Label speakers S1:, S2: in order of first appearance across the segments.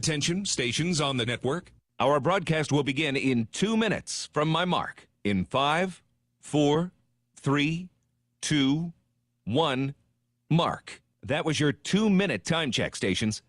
S1: Attention, stations on the network. Our broadcast will begin in 2 minutes from my mark. In 5, 4, 3, 2, 1, mark. That was your 2-minute time check, stations.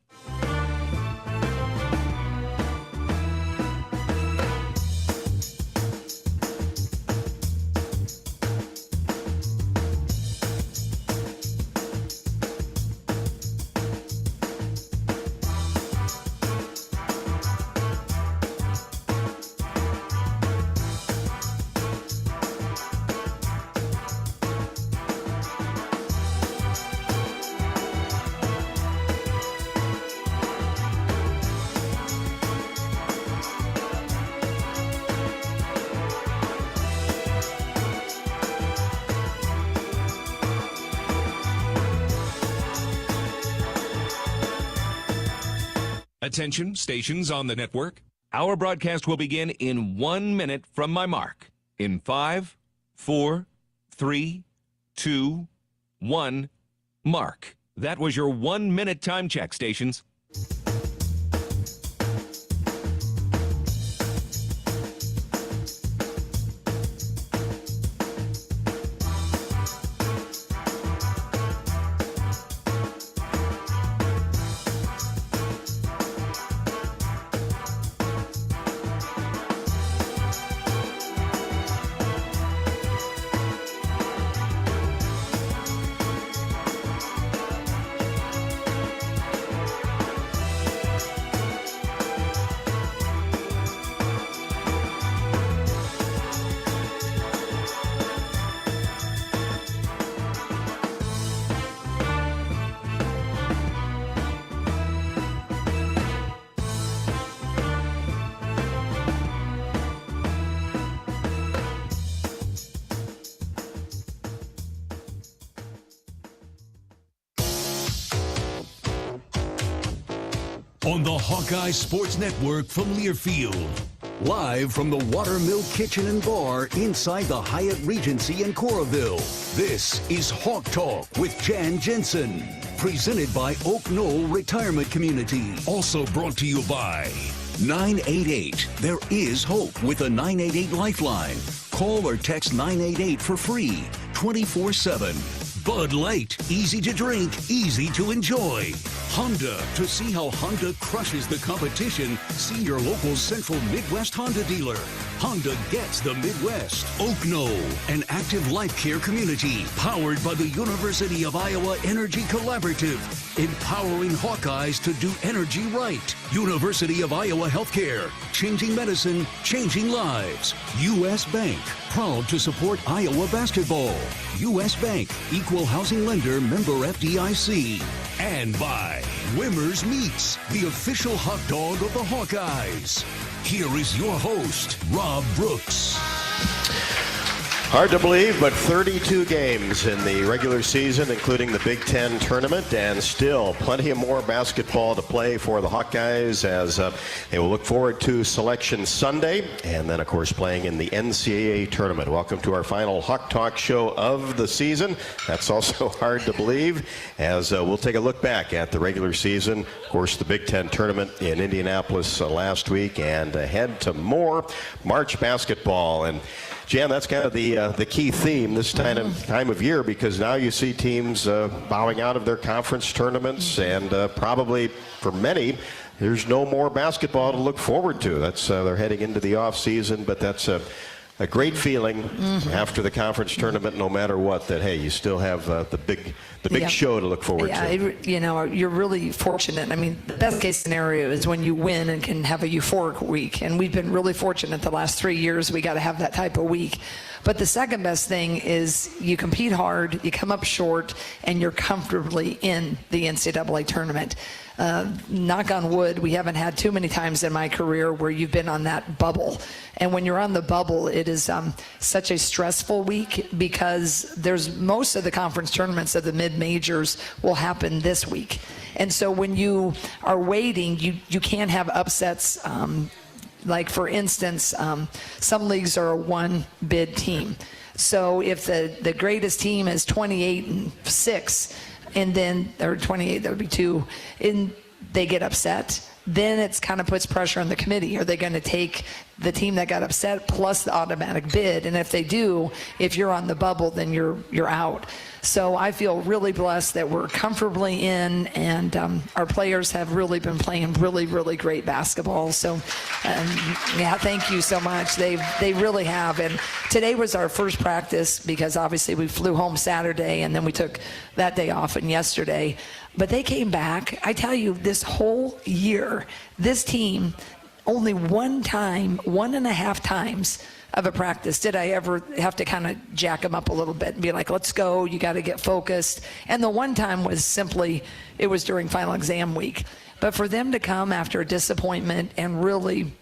S1: Attention, stations on the network. Our broadcast will begin in 1 minute from my mark. In 5, 4, 3, 2, 1, mark. That was your 1-minute time check, stations.
S2: On the Hawkeye Sports Network from Learfield. Live from the Watermill Kitchen and Bar inside the Hyatt Regency in Coralville. This is Hawk Talk with Jensen. Presented by Oak Knoll Retirement Community. Also brought to you by 988. There is hope with a 988 Lifeline. Call or text 988 for free, 24/7. Bud Light, easy to drink, easy to enjoy. Honda, to see how Honda crushes the competition, see your local Central Midwest Honda dealer. Honda gets the Midwest. Oak Knoll, an active life care community powered by the University of Iowa Energy Collaborative, empowering Hawkeyes to do energy right. University of Iowa Healthcare, changing medicine, changing lives. U.S. Bank, proud to support Iowa basketball. U.S. Bank, equal housing lender, member FDIC. And by Wimmer's Meats, the official hot dog of the Hawkeyes. Here is your host, Rob Brooks.
S3: Hard to believe, but 32 games in the regular season, including the Big Ten tournament, and still plenty of more basketball to play for the Hawkeyes as they will look forward to Selection Sunday, and then, of course, playing in the NCAA tournament. Welcome to our final Hawk Talk show of the season. That's also hard to believe, as we'll take a look back at the regular season, of course, the Big Ten tournament in Indianapolis last week, and ahead to more March basketball. And Jan, that's kind of the key theme this time of year, because now you see teams bowing out of their conference tournaments, and probably for many, there's no more basketball to look forward to. That's they're heading into the off season, but that's a great feeling after the conference tournament, no matter what, that hey, you still have the big show to look forward to.
S4: You know, you're really fortunate. I mean, the best case scenario is when you win and can have a euphoric week, and we've been really fortunate the last 3 years. We got to have that type of week. But the second best thing is you compete hard, you come up short, and you're comfortably in the NCAA tournament. Knock on wood, we haven't had too many times in my career where you've been on that bubble. And when you're on the bubble, it is such a stressful week, because there's most of the conference tournaments of the mid-majors will happen this week. And so when you are waiting, you can't have upsets. Like, for instance, some leagues are a one-bid team. So if the greatest team is 28-6, and then, or 28, that would be 2, and they get upset, then it's kind of puts pressure on the committee. Are they going to take the team that got upset plus the automatic bid? And if they do, if you're on the bubble, then you're out. So I feel really blessed that we're comfortably in, and our players have really been playing really, really great basketball. So, yeah, thank you so much. They really have. And today was our first practice because obviously we flew home Saturday, and then we took that day off and yesterday. But they came back. I tell you, this whole year, this team, only 1.5 times of a practice did I ever have to kind of jack them up a little bit and be like, let's go, you got to get focused. And the one time was simply, it was during final exam week. But for them to come after a disappointment and really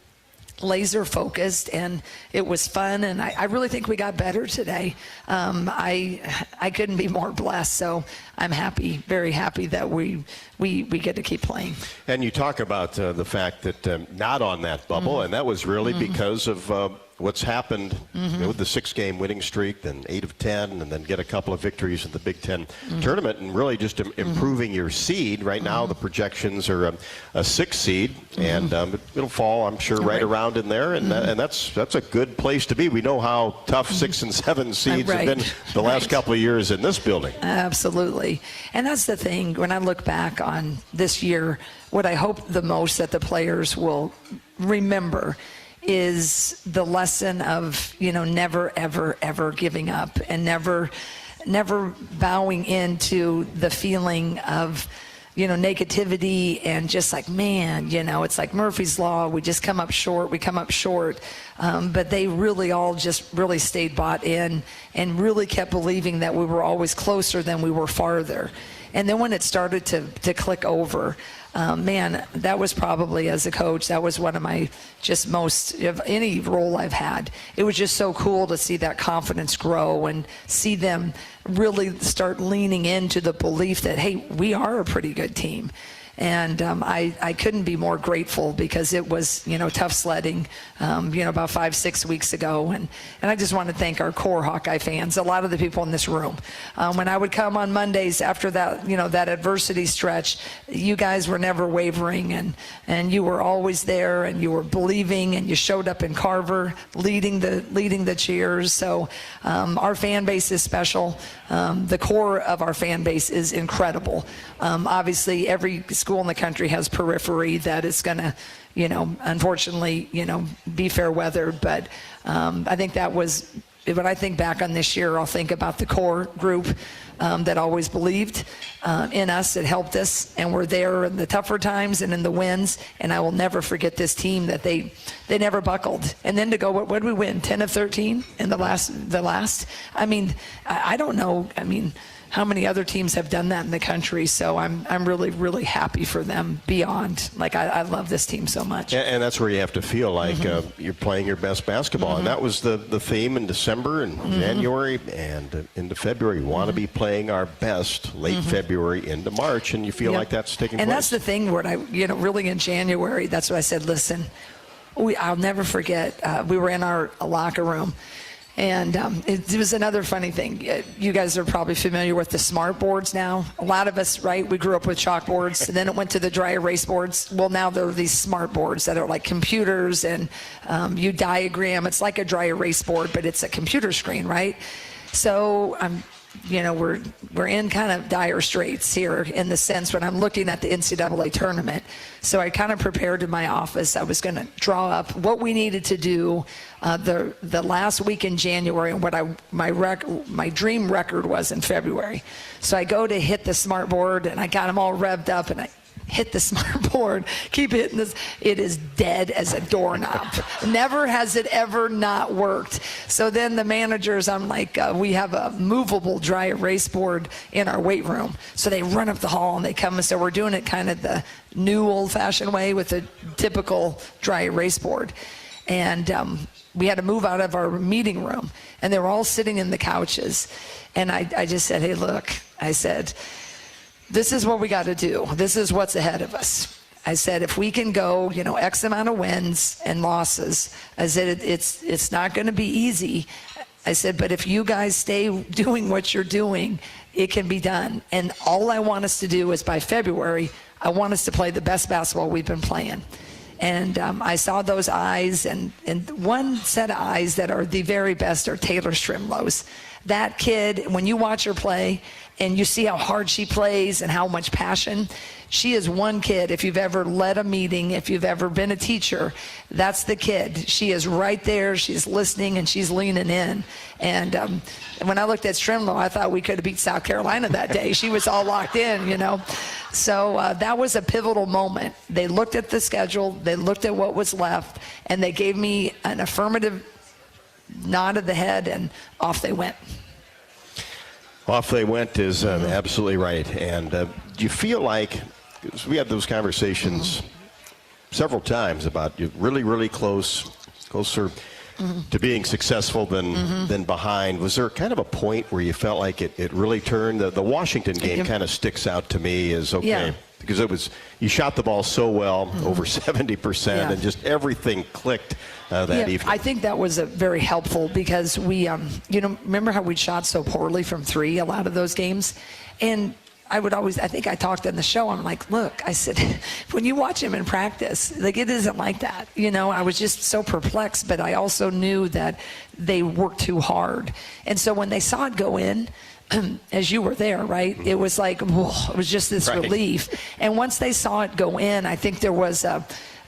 S4: laser focused, and it was fun, and I really think we got better today. I couldn't be more blessed, so I'm happy, very happy that we get to keep playing.
S3: And you talk about the fact that not on that bubble, and that was really because of what's happened with the 6-game winning streak, then 8 of 10, and then get a couple of victories in the Big Ten tournament, and really just improving your seed. Right now, the projections are a 6 seed, and it'll fall, I'm sure, right around in there, and that's a good place to be. We know how tough 6 and 7 seeds have been the last couple of years in this building.
S4: Absolutely. And that's the thing, when I look back on this year, what I hope the most that the players will remember is the lesson of, never, ever, ever giving up, and never bowing into the feeling of, negativity, and just like, man, it's like Murphy's Law. We just come up short. But they really all just really stayed bought in and really kept believing that we were always closer than we were farther. And then when it started to click over, man, that was probably, as a coach, that was one of my just most, of any role I've had. It was just so cool to see that confidence grow and see them really start leaning into the belief that, hey, we are a pretty good team. And I couldn't be more grateful, because it was, tough sledding, about 5-6 weeks ago. And I just want to thank our core Hawkeye fans, a lot of the people in this room. When I would come on Mondays after that, that adversity stretch, you guys were never wavering, and you were always there, and you were believing, and you showed up in Carver leading the cheers. So our fan base is special. The core of our fan base is incredible. Obviously, every school in the country has periphery that is going to, unfortunately, be fair weather. But I think that was, when I think back on this year, I'll think about the core group that always believed in us, that helped us, and were there in the tougher times and in the wins. And I will never forget this team, that they never buckled. And then to go, what did we win? 10 of 13 in the last. I mean, I don't know. I mean, how many other teams have done that in the country? So I'm really, really happy for them beyond. Like, I love this team so much.
S3: And that's where you have to feel like you're playing your best basketball. And that was the theme in December and January and into February. We want to be playing our best late February into March, and you feel like that's taking place.
S4: And that's the thing where really in January, that's what I said, listen, I'll never forget, we were in our locker room. And it was another funny thing. You guys are probably familiar with the smart boards now. A lot of us, right, we grew up with chalkboards, and then it went to the dry erase boards. Well, now there are these smart boards that are like computers, and you diagram. It's like a dry erase board, but it's a computer screen, right? So we're in kind of dire straits here, in the sense when I'm looking at the NCAA tournament. So I kind of prepared in my office. I was going to draw up what we needed to do the last week in January, and what my dream record was in February. So I go to hit the smart board, and I got them all revved up, and I hit the smart board, keep hitting this. It is dead as a doorknob. Never has it ever not worked. So then the managers, I'm like, we have a movable dry erase board in our weight room. So they run up the hall and they come and say, we're doing it kind of the new old-fashioned way with a typical dry erase board. And we had to move out of our meeting room, and they were all sitting in the couches. And I just said, hey, look, I said, this is what we got to do. This is what's ahead of us. I said, if we can go, X amount of wins and losses, I said, it's not going to be easy. I said, but if you guys stay doing what you're doing, it can be done. And all I want us to do is by February, I want us to play the best basketball we've been playing. And I saw those eyes, and one set of eyes that are the very best are Taylor Strimlow's. That kid, when you watch her play and you see how hard she plays and how much passion, she is one kid. If you've ever led a meeting, if you've ever been a teacher, that's the kid. She is right there. She's listening and she's leaning in. And when I looked at Strimlow, I thought we could have beat South Carolina that day. She was all locked in, you know. So that was a pivotal moment. They looked at the schedule, they looked at what was left, and they gave me an affirmative nod of the head, and off they went.
S3: Off they went is absolutely right. And do you feel like, we had those conversations several times about you really, really closer to being successful than behind. Was there kind of a point where you felt like it really turned? The Washington game kind of sticks out to me as because you shot the ball so well, over 70%, and just everything clicked that evening.
S4: I think that was very helpful because we, remember how we shot so poorly from three a lot of those games? And I think I talked on the show, I'm like, look, I said, when you watch him in practice, like, it isn't like that. You know, I was just so perplexed, but I also knew that they worked too hard. And so when they saw it go in, as you were there, right, it was like, whoa, it was just this relief. And once they saw it go in, I think there was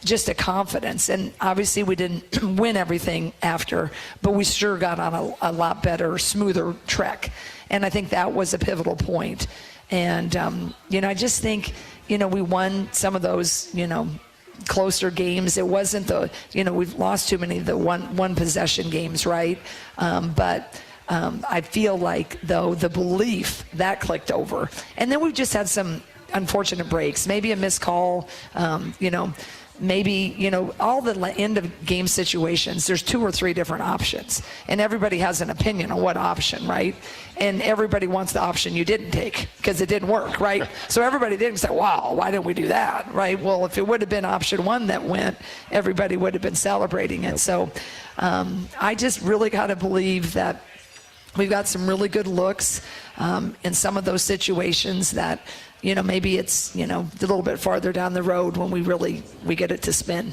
S4: just a confidence. And obviously we didn't win everything after, but we sure got on a lot better, smoother trek. And I think that was a pivotal point. And, I just think, we won some of those, closer games. It wasn't we've lost too many of the one possession games, right? But I feel like, though, the belief that clicked over. And then we've just had some unfortunate breaks, maybe a missed call, maybe, all the end of game situations, there's 2 or 3 different options. And everybody has an opinion on what option, right? And everybody wants the option you didn't take because it didn't work, right? So everybody didn't say, wow, why didn't we do that, right? Well, if it would have been option 1 that went, everybody would have been celebrating it. So I just really got to believe that we've got some really good looks in some of those situations that, maybe it's, a little bit farther down the road when we get it to spin.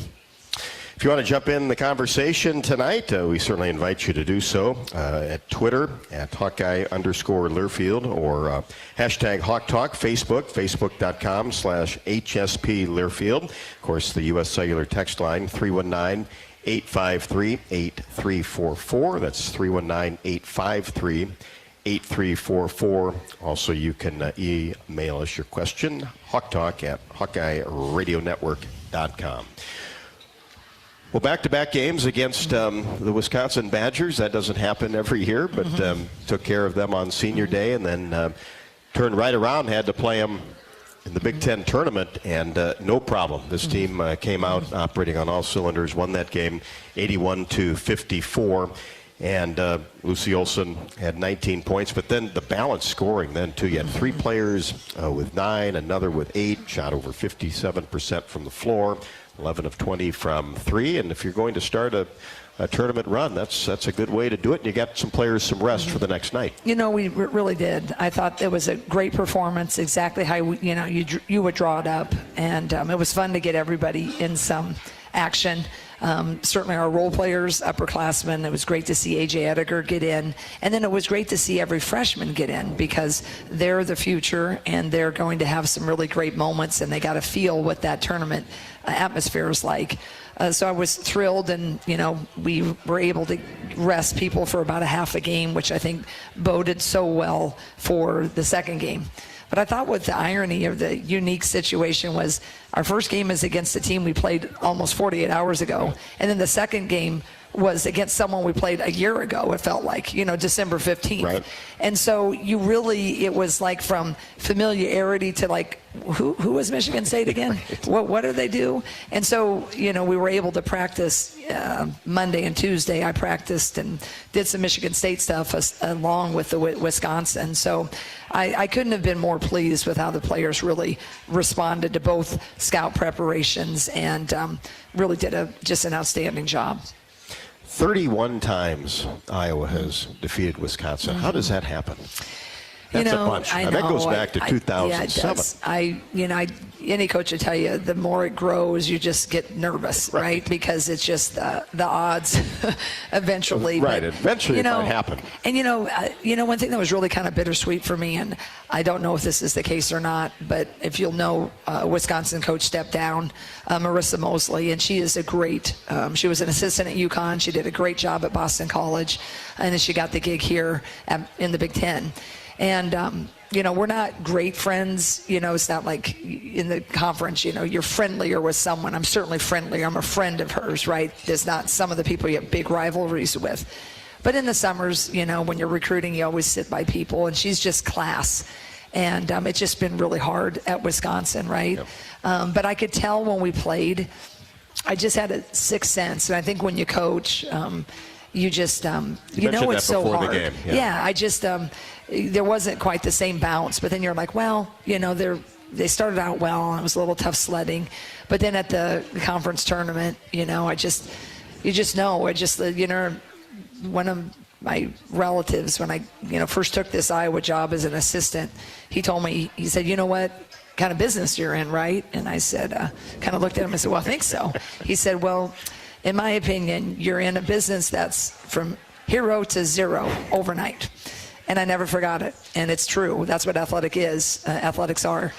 S3: If you want to jump in the conversation tonight, we certainly invite you to do so at Twitter at Hawkeye_Learfield or hashtag Hawk Talk, Facebook.com/HSP Learfield. Of course, the U.S. Cellular text line, 319-853-8344. That's 319-853-8344. Also, you can email us your question, hawktalk@HawkeyeRadioNetwork.com. Well, back-to-back games against the Wisconsin Badgers. That doesn't happen every year, but took care of them on Senior Day and then turned right around, had to play them in the Big Ten tournament, and no problem. This team came out operating on all cylinders, won that game 81-54. And Lucy Olson had 19 points, but then the balanced scoring then, too. You had 3 players with 9, another with 8, shot over 57% from the floor, 11 of 20 from 3. And if you're going to start a tournament run, that's a good way to do it. And you got some players some rest for the next night. We
S4: really did. I thought it was a great performance, exactly how you would draw it up. And it was fun to get everybody in some action. Certainly our role players, upperclassmen, it was great to see A.J. Ediger get in. And then it was great to see every freshman get in because they're the future and they're going to have some really great moments and they got to feel what that tournament atmosphere is like. So I was thrilled, and, we were able to rest people for about a half a game, which I think boded so well for the second game. But I thought what the irony of the unique situation was our first game is against a team we played almost 48 hours ago. And then the second game was against someone we played a year ago, it felt like, December 15th. Right. And so it was like from familiarity to like, who is Michigan State again? What do they do? And so, we were able to practice Monday and Tuesday. I practiced and did some Michigan State stuff along with the Wisconsin. So I couldn't have been more pleased with how the players really responded to both scout preparations and really did just an outstanding job.
S3: 31 times Iowa has defeated Wisconsin. How does that happen? That's a bunch.
S4: I know.
S3: That goes back to 2007.
S4: Yeah, it does. Any coach will tell you, the more it grows, you just get nervous, right? Because it's just the odds eventually.
S3: Right,
S4: but,
S3: eventually it might happen.
S4: And one thing that was really kind of bittersweet for me, and I don't know if this is the case or not, but if you'll know, Wisconsin coach stepped down, Marissa Mosley, and she is a great. She was an assistant at UConn. She did a great job at Boston College, and then she got the gig here in the Big Ten. And we're not great friends. It's not like in the conference, you're friendlier with someone. I'm certainly friendlier. I'm a friend of hers, right? There's not some of the people you have big rivalries with. But in the summers, when you're recruiting, you always sit by people, and she's just class. And it's just been really hard at Wisconsin, right? Yep. But I could tell when we played, I just had a sixth sense. And I think when you coach, you just, it's so hard.
S3: The game.
S4: Yeah, I just, there wasn't quite the same bounce. But then you're like, well, they started out well, and it was a little tough sledding. But then at the conference tournament, one of my relatives, when I, first took this Iowa job as an assistant, he told me, he said, you know what kind of business you're in, right? And I said, kind of looked at him and said, well, I think so. He said, well, in my opinion, you're in a business that's from hero to zero overnight. And I never forgot it. And it's true. That's what athletics are.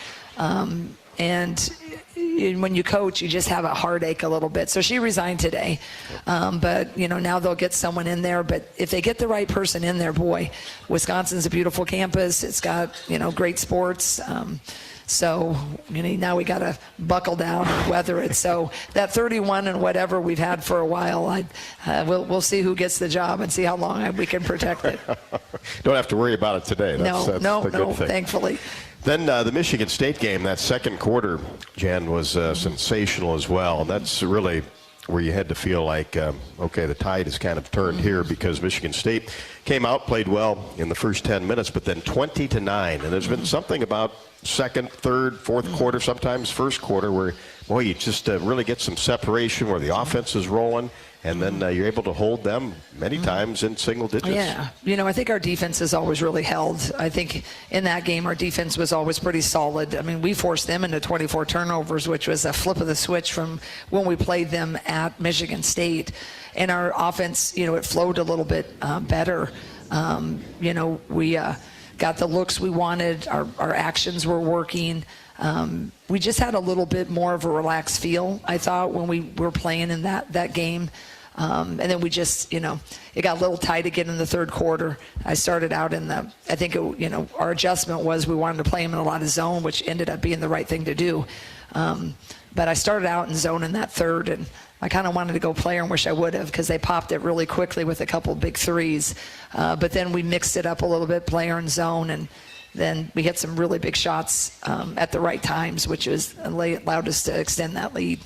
S4: And when you coach, you just have a heartache a little bit. So she resigned today. But, now they'll get someone in there. But if they get the right person in there, boy, Wisconsin's a beautiful campus. It's got, great sports. So, now we got to buckle down and weather it. So that 31 and whatever we've had for a while, we'll see who gets the job and see how long we can protect it.
S3: Don't have to worry about it today. That's the good thing.
S4: Thankfully.
S3: Then the Michigan State game, that second quarter, Jen, was sensational as well. And that's really where you had to feel like, okay, the tide has kind of turned here, because Michigan State came out, played well in the first 10 minutes, but then 20-9. And there's been something about second, third, fourth quarter, sometimes first quarter, where, boy, you just really get some separation where the offense is rolling. And then you're able to hold them many times in single digits.
S4: Yeah. I think our defense has always really held. I think in that game, our defense was always pretty solid. I mean, we forced them into 24 turnovers, which was a flip of the switch from when we played them at Michigan State. And our offense, it flowed a little bit better. We got the looks we wanted. Our actions were working. We just had a little bit more of a relaxed feel, I thought, when we were playing in that game. And then we just, it got a little tight again in the third quarter. I started out our adjustment was we wanted to play him in a lot of zone, which ended up being the right thing to do. But I started out in zone in that third, and I kind of wanted to go player and wish I would have, because they popped it really quickly with a couple big threes. But then we mixed it up a little bit, player and zone, and then we hit some really big shots at the right times, which allowed us to extend that lead.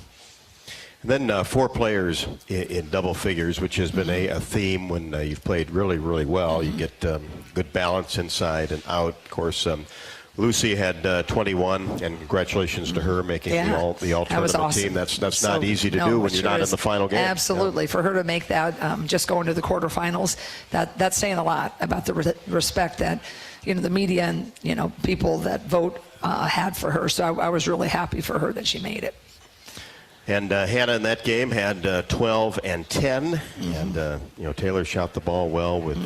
S3: And then 4 players in double figures, which has been a theme when you've played really, really well. You get good balance inside and out. Of course, Lucy had 21, and congratulations to her making the all-tournament awesome team. That's not easy to do when you're not in the final game.
S4: Absolutely. For her to make that, just going to the quarterfinals, that's saying a lot about the respect that the media and people that vote had for her. So I was really happy for her that she made it.
S3: And Hannah in that game had 12 and 10, and Taylor shot the ball well with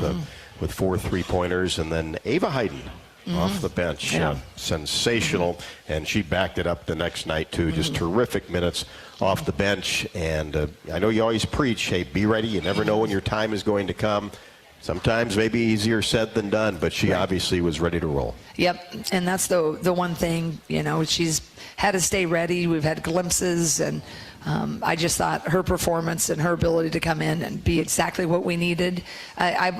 S3: 4 3-pointers, and then Ava Hayden off the bench, sensational, and she backed it up the next night too. Just terrific minutes off the bench, and I know you always preach, hey, be ready. You never know when your time is going to come. Sometimes maybe easier said than done, but she obviously was ready to roll.
S4: Yep, and that's the one thing, she's had to stay ready. We've had glimpses, and I just thought her performance and her ability to come in and be exactly what we needed. I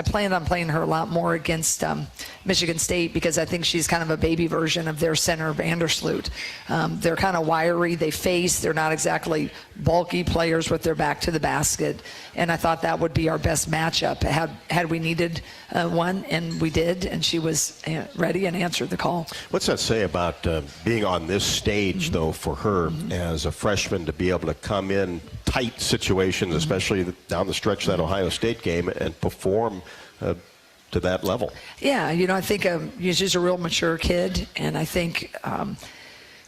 S4: planned on playing her a lot more against Michigan State, because I think she's kind of a baby version of their center, Vandersloot. They're kind of wiry. They're not exactly bulky players with their back to the basket. And I thought that would be our best matchup had we needed one, and we did. And she was ready and answered the call.
S3: What's that say about being on this stage, though, for her as a freshman, to be able to come in tight situations, especially down the stretch of that Ohio State game, and perform to that level.
S4: Yeah, I think she's a real mature kid, and I think,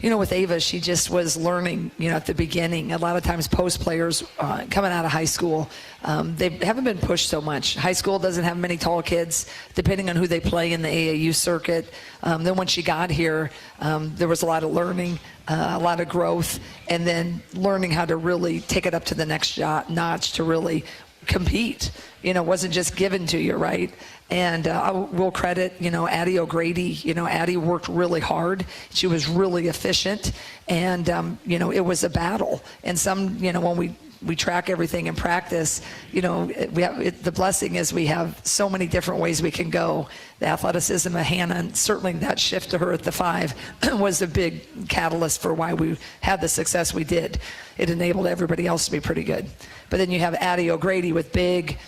S4: with Ava, she just was learning, at the beginning. A lot of times post players coming out of high school, they haven't been pushed so much. High school doesn't have many tall kids, depending on who they play in the AAU circuit. Then when she got here, there was a lot of learning, a lot of growth, and then learning how to really take it up to the next notch to really compete. It wasn't just given to you, right? And I will credit, Addie O'Grady. Addie worked really hard. She was really efficient. And, it was a battle. And when we track everything in practice, the blessing is we have so many different ways we can go. The athleticism of Hannah, and certainly that shift to her at the 5 was a big catalyst for why we had the success we did. It enabled everybody else to be pretty good. But then you have Addie O'Grady with big,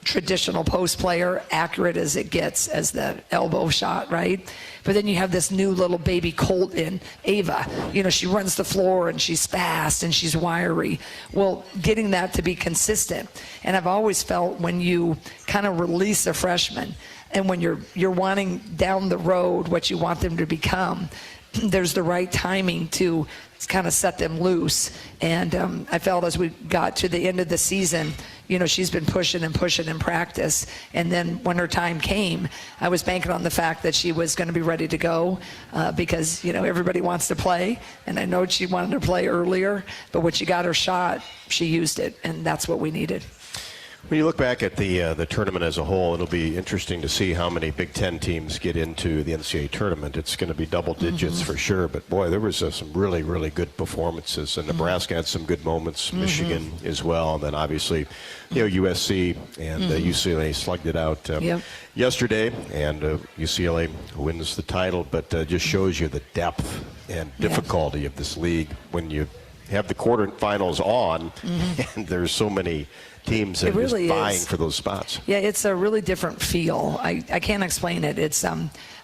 S4: traditional post player, accurate as it gets as the elbow shot, right? But then you have this new little baby colt in Ava. She runs the floor and she's fast and she's wiry. Well, getting that to be consistent. And I've always felt when you kind of release a freshman and when you're wanting down the road what you want them to become, there's the right timing to kind of set them loose. And I felt as we got to the end of the season, she's been pushing and pushing in practice. And then when her time came, I was banking on the fact that she was going to be ready to go because, everybody wants to play. And I know she wanted to play earlier, but when she got her shot, she used it. And that's what we needed.
S3: When you look back at the tournament as a whole, it'll be interesting to see how many Big Ten teams get into the NCAA tournament. It's going to be double digits for sure. But, boy, there was some really, really good performances. And Nebraska had some good moments, Michigan as well. And then, obviously, USC and UCLA slugged it out yesterday. And UCLA wins the title. But just shows you the depth and difficulty of this league when you have the quarterfinals on and there's so many teams that are really just vying for those spots.
S4: Yeah, it's a really different feel. I can't explain it. It's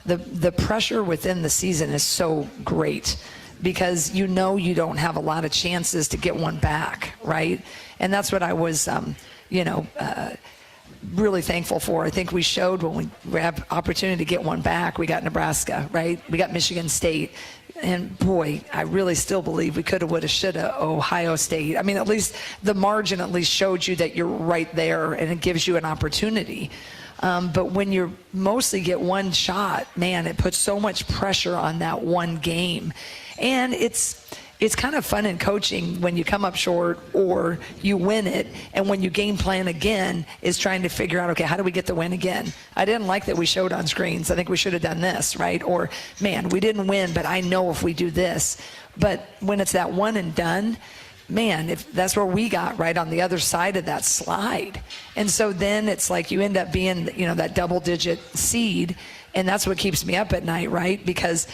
S4: the pressure within the season is so great because you don't have a lot of chances to get one back, right? And that's what I was really thankful for. I think we showed when we have opportunity to get one back. We got Nebraska, right? We got Michigan State. And boy, I really still believe we coulda, woulda, shoulda Ohio State. I mean, at least the margin at least showed you that you're right there and it gives you an opportunity. But when you mostly get one shot, man, it puts so much pressure on that one game. And it's kind of fun in coaching when you come up short or you win it, and when you game plan again is trying to figure out, okay, how do we get the win again? I didn't like that we showed on screens. I think we should have done this, right? Or, man, we didn't win, but I know if we do this. But when it's that one and done, man, if that's where we got right on the other side of that slide. And so then it's like you end up being, that double-digit seed. And that's what keeps me up at night, right? Because,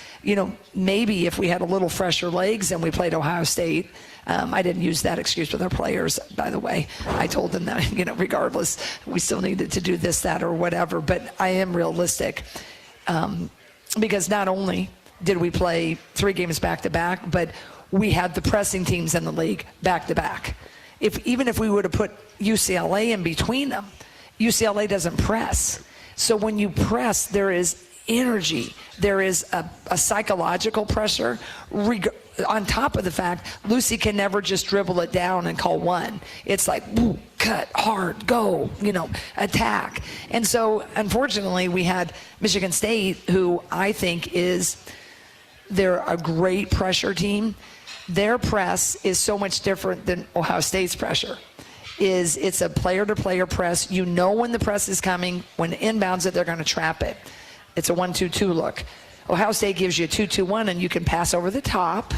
S4: maybe if we had a little fresher legs and we played Ohio State, I didn't use that excuse with our players, by the way. I told them that, regardless, we still needed to do this, that, or whatever. But I am realistic because not only did we play 3 games back-to-back, but we had the pressing teams in the league back-to-back. Even if we would have put UCLA in between them, UCLA doesn't press. So when you press, there is energy. There is a psychological pressure on top of the fact Lucy can never just dribble it down and call one. It's like, woo, cut, hard, go, attack. And so, unfortunately, we had Michigan State, who I think they're a great pressure team. Their press is so much different than Ohio State's pressure. It's a player-to-player press. When the press is coming. When it inbounds it, they're going to trap it. It's a 1-2-2 look. Ohio State gives you a 2-2-1, and you can pass over the top,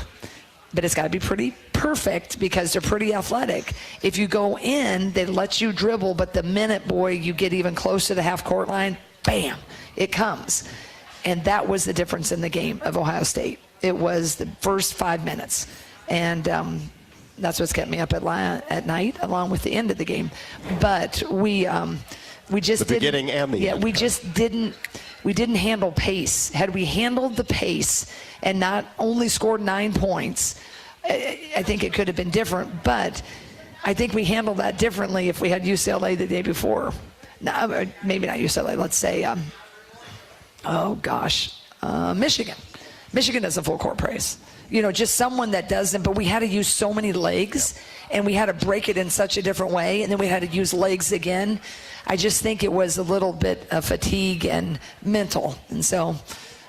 S4: but it's got to be pretty perfect because they're pretty athletic. If you go in, they let you dribble, but the minute, boy, you get even close to the half-court line, bam, it comes. And that was the difference in the game of Ohio State. It was the first 5 minutes. And that's what's kept me up at night, along with the end of the game. But we just
S3: the beginning and the end.
S4: We just didn't handle pace. Had we handled the pace and not only scored 9 points, I think it could have been different. But I think we handled that differently if we had UCLA the day before. no, maybe not UCLA, let's say, Michigan. Michigan does a full court press. Just someone that doesn't, but we had to use so many legs, and we had to break it in such a different way, and then we had to use legs again. I just think it was a little bit of fatigue and mental, and so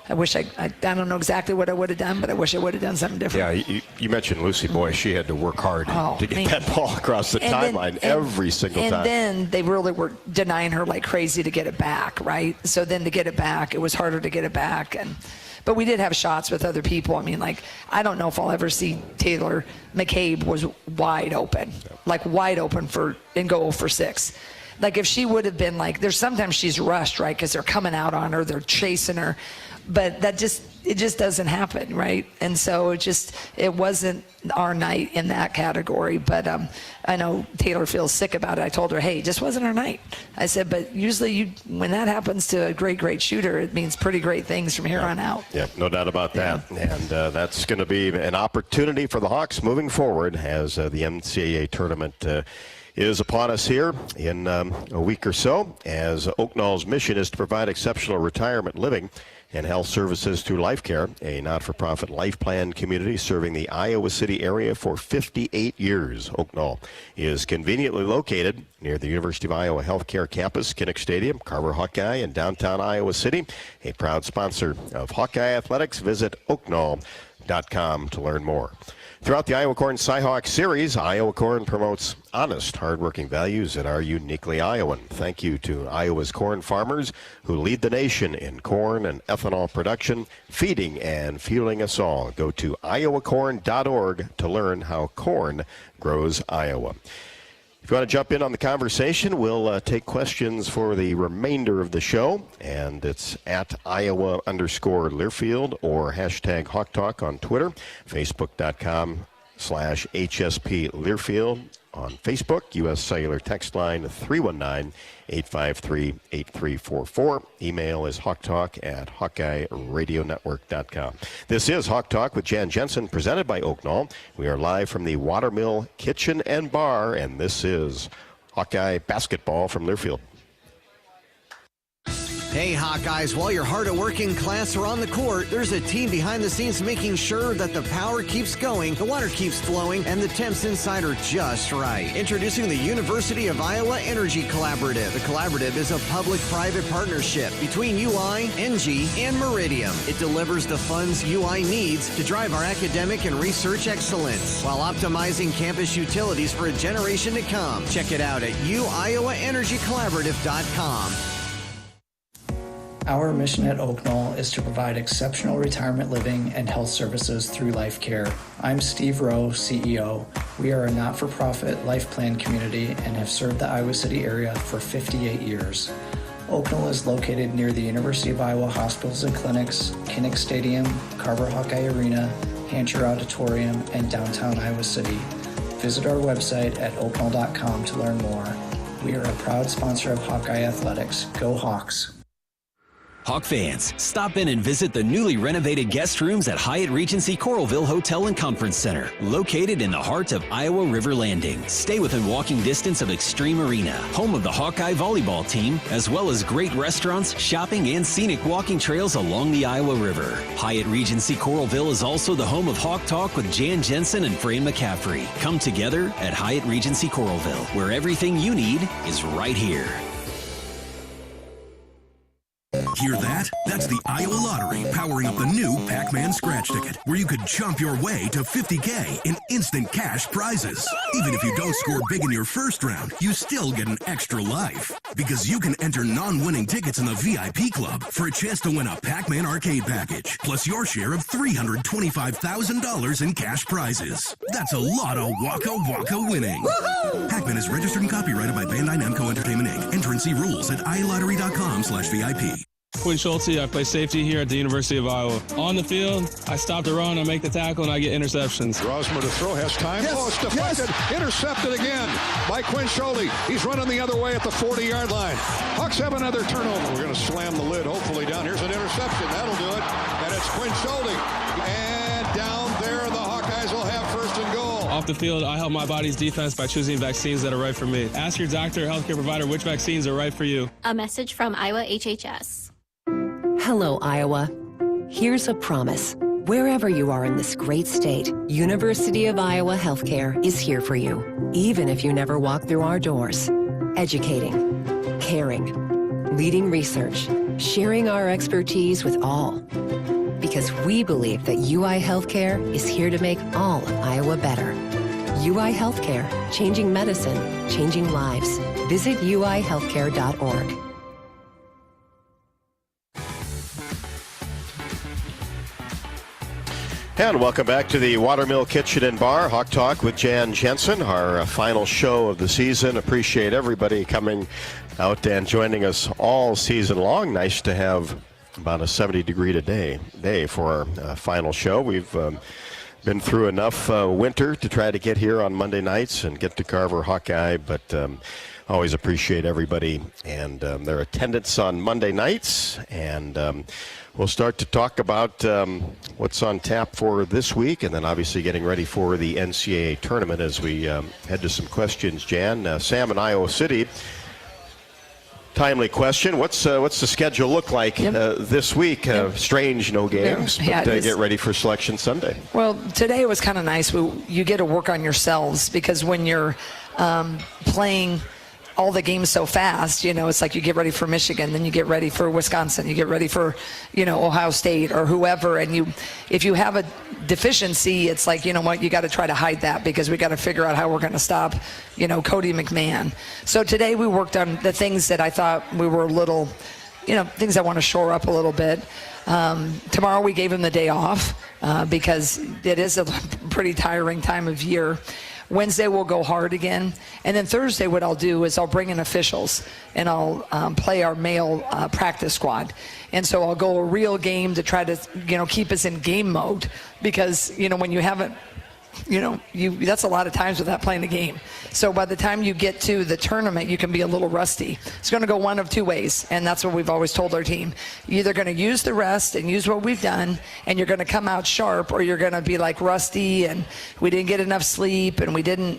S4: I wish I don't know exactly what I would have done, but I wish I would have done something different.
S3: Yeah, you mentioned Lucy Boy. She had to work hard to get that ball across the timeline every single time.
S4: And then they really were denying her like crazy to get it back, right? So then to get it back, it was harder to get it back. But we did have shots with other people. I mean, I don't know if I'll ever see Taylor McCabe was wide open, wide open and go for 6. If she would have been there's sometimes she's rushed, right? Because they're coming out on her, they're chasing her. But it just doesn't happen, right? And so it wasn't our night in that category. But I know Taylor feels sick about it. I told her, hey, it just wasn't our night. I said, but usually when that happens to a great shooter, it means pretty great things from here on out.
S3: Yeah, no doubt about that. Yeah. And that's going to be an opportunity for the Hawks moving forward as the NCAA tournament is upon us here in a week or so, as Oak Knoll's mission is to provide exceptional retirement living and health services through Life Care, a not-for-profit life plan community serving the Iowa City area for 58 years. Oak Knoll is conveniently located near the University of Iowa Healthcare Campus, Kinnick Stadium, Carver Hawkeye in downtown Iowa City. A proud sponsor of Hawkeye Athletics. Visit oakknoll.com to learn more. Throughout the Iowa Corn Cyhawk Series, Iowa Corn promotes honest, hardworking values that are uniquely Iowan. Thank you to Iowa's corn farmers who lead the nation in corn and ethanol production, feeding and fueling us all. Go to iowacorn.org to learn how corn grows Iowa. If you want to jump in on the conversation, we'll take questions for the remainder of the show, and it's at Iowa_Learfield or hashtag Hawk Talk on Twitter, Facebook.com/HSP Learfield on Facebook, U.S. Cellular text line 319-853-8344. Email is hawktalk@HawkeyeRadioNetwork.com. This is Hawk Talk with Jan Jensen, presented by Oak Knoll. We are live from the Watermill Kitchen and Bar, and this is Hawkeye basketball from Learfield.
S5: Hey, Hawkeyes, while your hard-at-working class are on the court, there's a team behind the scenes making sure that the power keeps going, the water keeps flowing, and the temps inside are just right. Introducing the University of Iowa Energy Collaborative. The collaborative is a public-private partnership between UI, NG, and Meridium. It delivers the funds UI needs to drive our academic and research excellence while optimizing campus utilities for a generation to come. Check it out at uiowaenergycollaborative.com.
S6: Our mission at Oak Knoll is to provide exceptional retirement living and health services through Life Care. I'm Steve Rowe, CEO. We are a not-for-profit life plan community and have served the Iowa City area for 58 years. Oak Knoll is located near the University of Iowa Hospitals and Clinics, Kinnick Stadium, Carver Hawkeye Arena, Hancher Auditorium, and downtown Iowa City. Visit our website at oakknoll.com to learn more. We are a proud sponsor of Hawkeye Athletics. Go Hawks!
S7: Hawk fans, stop in and visit the newly renovated guest rooms at Hyatt Regency Coralville Hotel and Conference Center, located in the heart of Iowa River Landing. Stay within walking distance of Extreme Arena, home of the Hawkeye volleyball team, as well as great restaurants, shopping, and scenic walking trails along the Iowa River. Hyatt Regency Coralville is also the home of Hawk Talk with Jan Jensen and Fran McCaffrey. Come together at Hyatt Regency Coralville, where everything you need is right here.
S8: Hear that? That's the Iowa Lottery powering up the new Pac-Man scratch ticket, where you could jump your way to $50K in instant cash prizes. Even if you don't score big in your first round, you still get an extra life. Because you can enter non-winning tickets in the VIP club for a chance to win a Pac-Man arcade package, plus your share of $325,000 in cash prizes. That's a lot of Waka Waka winning. Pac-Man is registered and copyrighted by Bandai Namco Entertainment Inc. Enter and see rules at iLottery.com/VIP.
S9: Quinn Schulte, I play safety here at the University of Iowa. On the field, I stop the run, I make the tackle, and I get interceptions.
S10: Rosmer to throw, has time.
S11: Yes,
S10: it's deflected, intercepted again by Quinn Schulte. He's running the other way at the 40-yard line. Hawks have another turnover. We're going to slam the lid, hopefully down. Here's an interception. That'll do it. And it's Quinn Schulte. And down there, the Hawkeyes will have first and goal.
S9: Off the field, I help my body's defense by choosing vaccines that are right for me. Ask your doctor or healthcare provider which vaccines are right for you.
S11: A message from Iowa HHS.
S12: Hello, Iowa. Here's a promise. Wherever you are in this great state, University of Iowa Healthcare is here for you, even if you never walk through our doors. Educating, caring, leading research, sharing our expertise with all. Because we believe that UI Healthcare is here to make all of Iowa better. UI Healthcare, changing medicine, changing lives. Visit uihealthcare.org.
S3: And welcome back to the Watermill Kitchen and Bar, Hawk Talk with Jan Jensen, our final show of the season. Appreciate everybody coming out and joining us all season long. Nice to have about a 70-degree day for our final show. We've been through enough winter to try to get here on Monday nights and get to Carver Hawkeye, but always appreciate everybody and their attendance on Monday nights. And we'll start to talk about what's on tap for this week, and then obviously getting ready for the NCAA tournament as we head to some questions. Jan, Sam in Iowa City. Timely question. What's the schedule look like this week? Strange, no games, but get ready for Selection Sunday.
S4: Well, today was kind of nice. You get to work on yourselves, because when you're playing all the games so fast, it's like you get ready for Michigan, then you get ready for Wisconsin, you get ready for, Ohio State or whoever, and if you have a deficiency, it's like, you know what, you got to try to hide that, because we got to figure out how we're going to stop, Cody McMahon. So today we worked on the things that I thought we were a little, things I want to shore up a little bit. Tomorrow we gave him the day off because it is a pretty tiring time of year. Wednesday we'll go hard again, and then Thursday what I'll do is I'll bring in officials and I'll play our male practice squad, and so I'll go a real game to try to keep us in game mode, because when you haven't that's a lot of times without playing the game. So by the time you get to the tournament, you can be a little rusty. It's going to go one of two ways, and that's what we've always told our team. You're either going to use the rest and use what we've done, and you're going to come out sharp, or you're going to be like rusty, and we didn't get enough sleep, and we didn't,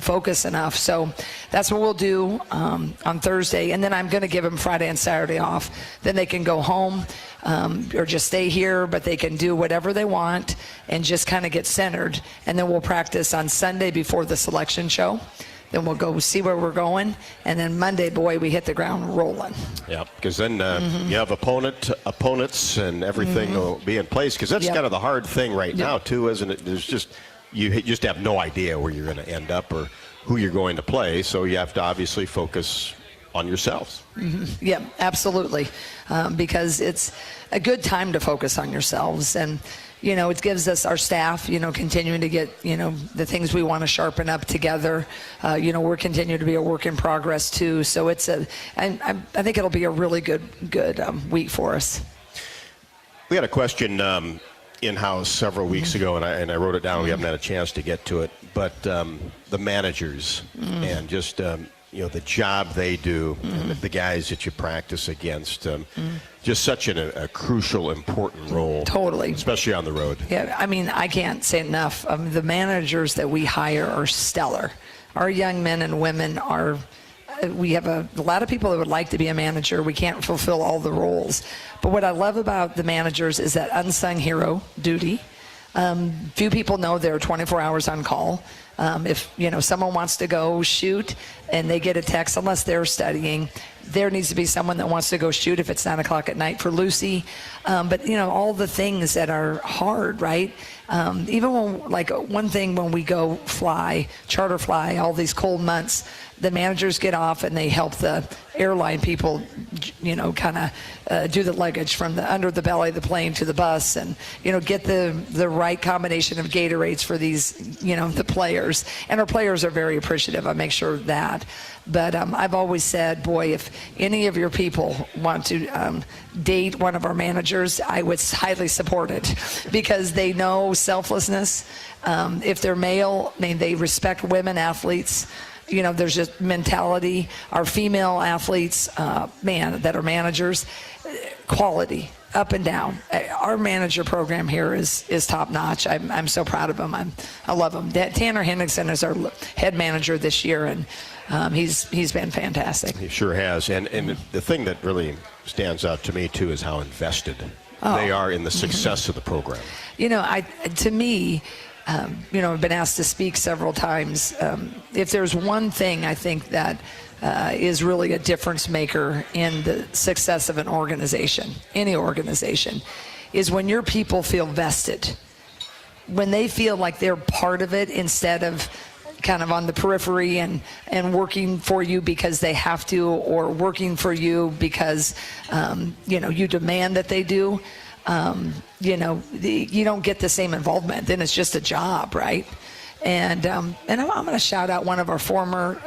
S4: focus enough. So that's what we'll do on Thursday, and then I'm going to give them Friday and Saturday off. Then they can go home or just stay here, but they can do whatever they want and just kind of get centered. And then we'll practice on Sunday before the selection show. Then we'll go see where we're going, and then Monday, boy, we hit the ground rolling. Yeah,
S3: because then you have opponents, and everything will be in place. Because that's kind of the hard thing right now, too, isn't it? There's you just have no idea where you're going to end up or who you're going to play. So you have to obviously focus on yourselves.
S4: Mm-hmm. Yeah, absolutely, because it's a good time to focus on yourselves, and it gives us, our staff, continuing to get, the things we want to sharpen up together. We're continuing to be a work in progress too. So I think it'll be a really good week for us.
S3: We had a question in-house several weeks ago, and I wrote it down. We haven't had a chance to get to it, but the managers and just the job they do, and the guys that you practice against, just such a crucial, important role. Totally. Especially on the road.
S4: Yeah, I mean, I can't say enough. The managers that we hire are stellar. Our young men and women we have a lot of people that would like to be a manager. We can't fulfill all the roles. But what I love about the managers is that unsung hero duty. Few people know they're 24 hours on call. If someone wants to go shoot and they get a text, unless they're studying, there needs to be someone that wants to go shoot if it's 9 o'clock at night for Lucy. But all the things that are hard, right? Even one thing when we go charter fly, all these cold months, the managers get off and they help the airline people, kind of do the luggage from under the belly of the plane to the bus, and get the right combination of Gatorades for these, the players. And our players are very appreciative. I make sure of that. But I've always said, boy, if any of your people want to date one of our managers, I would highly support it, because they know selflessness. If they're male, they respect women athletes. There's just mentality. Our female athletes, that are managers, quality. up and down. Our manager program here is top notch. I'm so proud of him. I love him. Tanner Henningsen is our head manager this year, and he's been fantastic.
S3: He sure has. And the thing that really stands out to me too is how invested they are in the success of the program.
S4: To me, I've been asked to speak several times. If there's one thing I think that is really a difference maker in the success of an organization, any organization, is when your people feel vested. When they feel like they're part of it instead of kind of on the periphery and working for you because they have to, or working for you because, you demand that they do. You don't get the same involvement. Then it's just a job, right? And I'm going to shout out one of our former,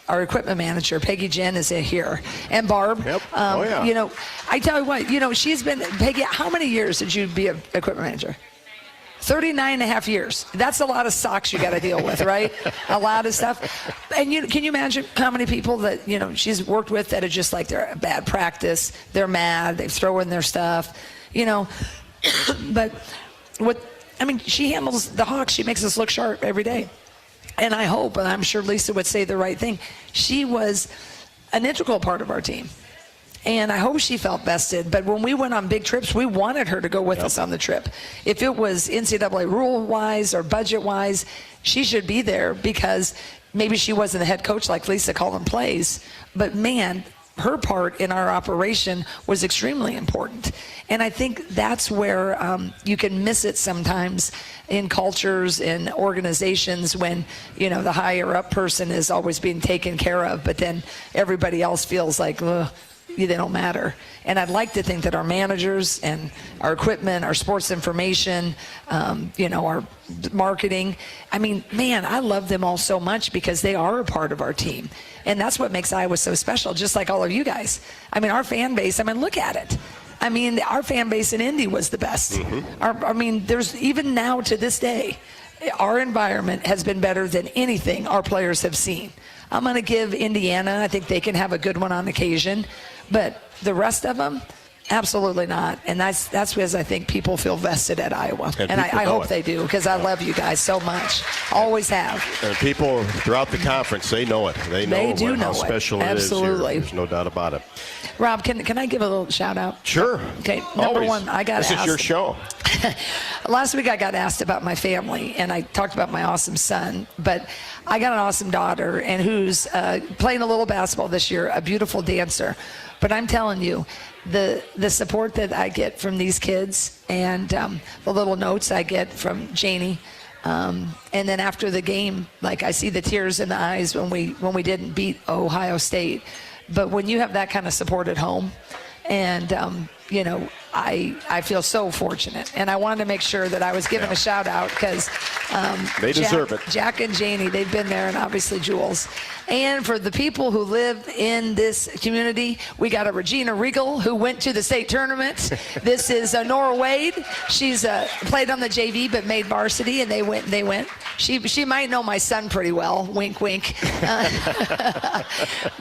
S4: our equipment manager, Peggy Jen, is here. And Barb.
S3: Yep.
S4: I tell you what, she's been, Peggy, how many years did you be an equipment manager? 39 and a half years. That's a lot of socks you got to deal with, right? A lot of stuff. And can you imagine how many people that, she's worked with that are just like they're a bad practice, they're mad, they throw in their stuff, But she handles the Hawks. She makes us look sharp every day. And I hope, and I'm sure Lisa would say the right thing, she was an integral part of our team. And I hope she felt vested. But when we went on big trips, we wanted her to go with us on the trip. If it was NCAA rule-wise or budget-wise, she should be there because maybe she wasn't the head coach like Lisa calling plays. But, man, her part in our operation was extremely important. And I think that's where you can miss it sometimes in cultures and organizations when, the higher up person is always being taken care of, but then everybody else feels like, they don't matter. And I'd like to think that our managers and our equipment, our sports information, our marketing, I love them all so much because they are a part of our team. And that's what makes Iowa so special, just like all of you guys. Our fan base, look at it. Our fan base in Indy was the best. Mm-hmm. There's even now to this day, our environment has been better than anything our players have seen. I'm going to give Indiana, I think they can have a good one on occasion, but the rest of them, absolutely not. And that's because I think people feel vested at Iowa. And I hope they do because I love you guys so much. Always have.
S3: And people throughout the conference, they know it. They know how special it is here.
S4: Absolutely.
S3: There's no doubt about it.
S4: Rob, can I give a little shout out?
S3: Sure.
S4: Okay, number one, I got asked.
S3: This is your show.
S4: Last week I got asked about my family, and I talked about my awesome son, but I got an awesome daughter and who's playing a little basketball this year, a beautiful dancer. But I'm telling you, the support that I get from these kids and the little notes I get from Janie, and then after the game, like I see the tears in the eyes when we didn't beat Ohio State. But when you have that kind of support at home, and I feel so fortunate, and I wanted to make sure that I was giving a shout out because
S3: they deserve it.
S4: Jack and Janie, they've been there, and obviously Jules. And for the people who live in this community, we got a Regina Regal who went to the state tournament. This is Nora Wade. She's played on the JV but made varsity, and they went. She might know my son pretty well. Wink, wink.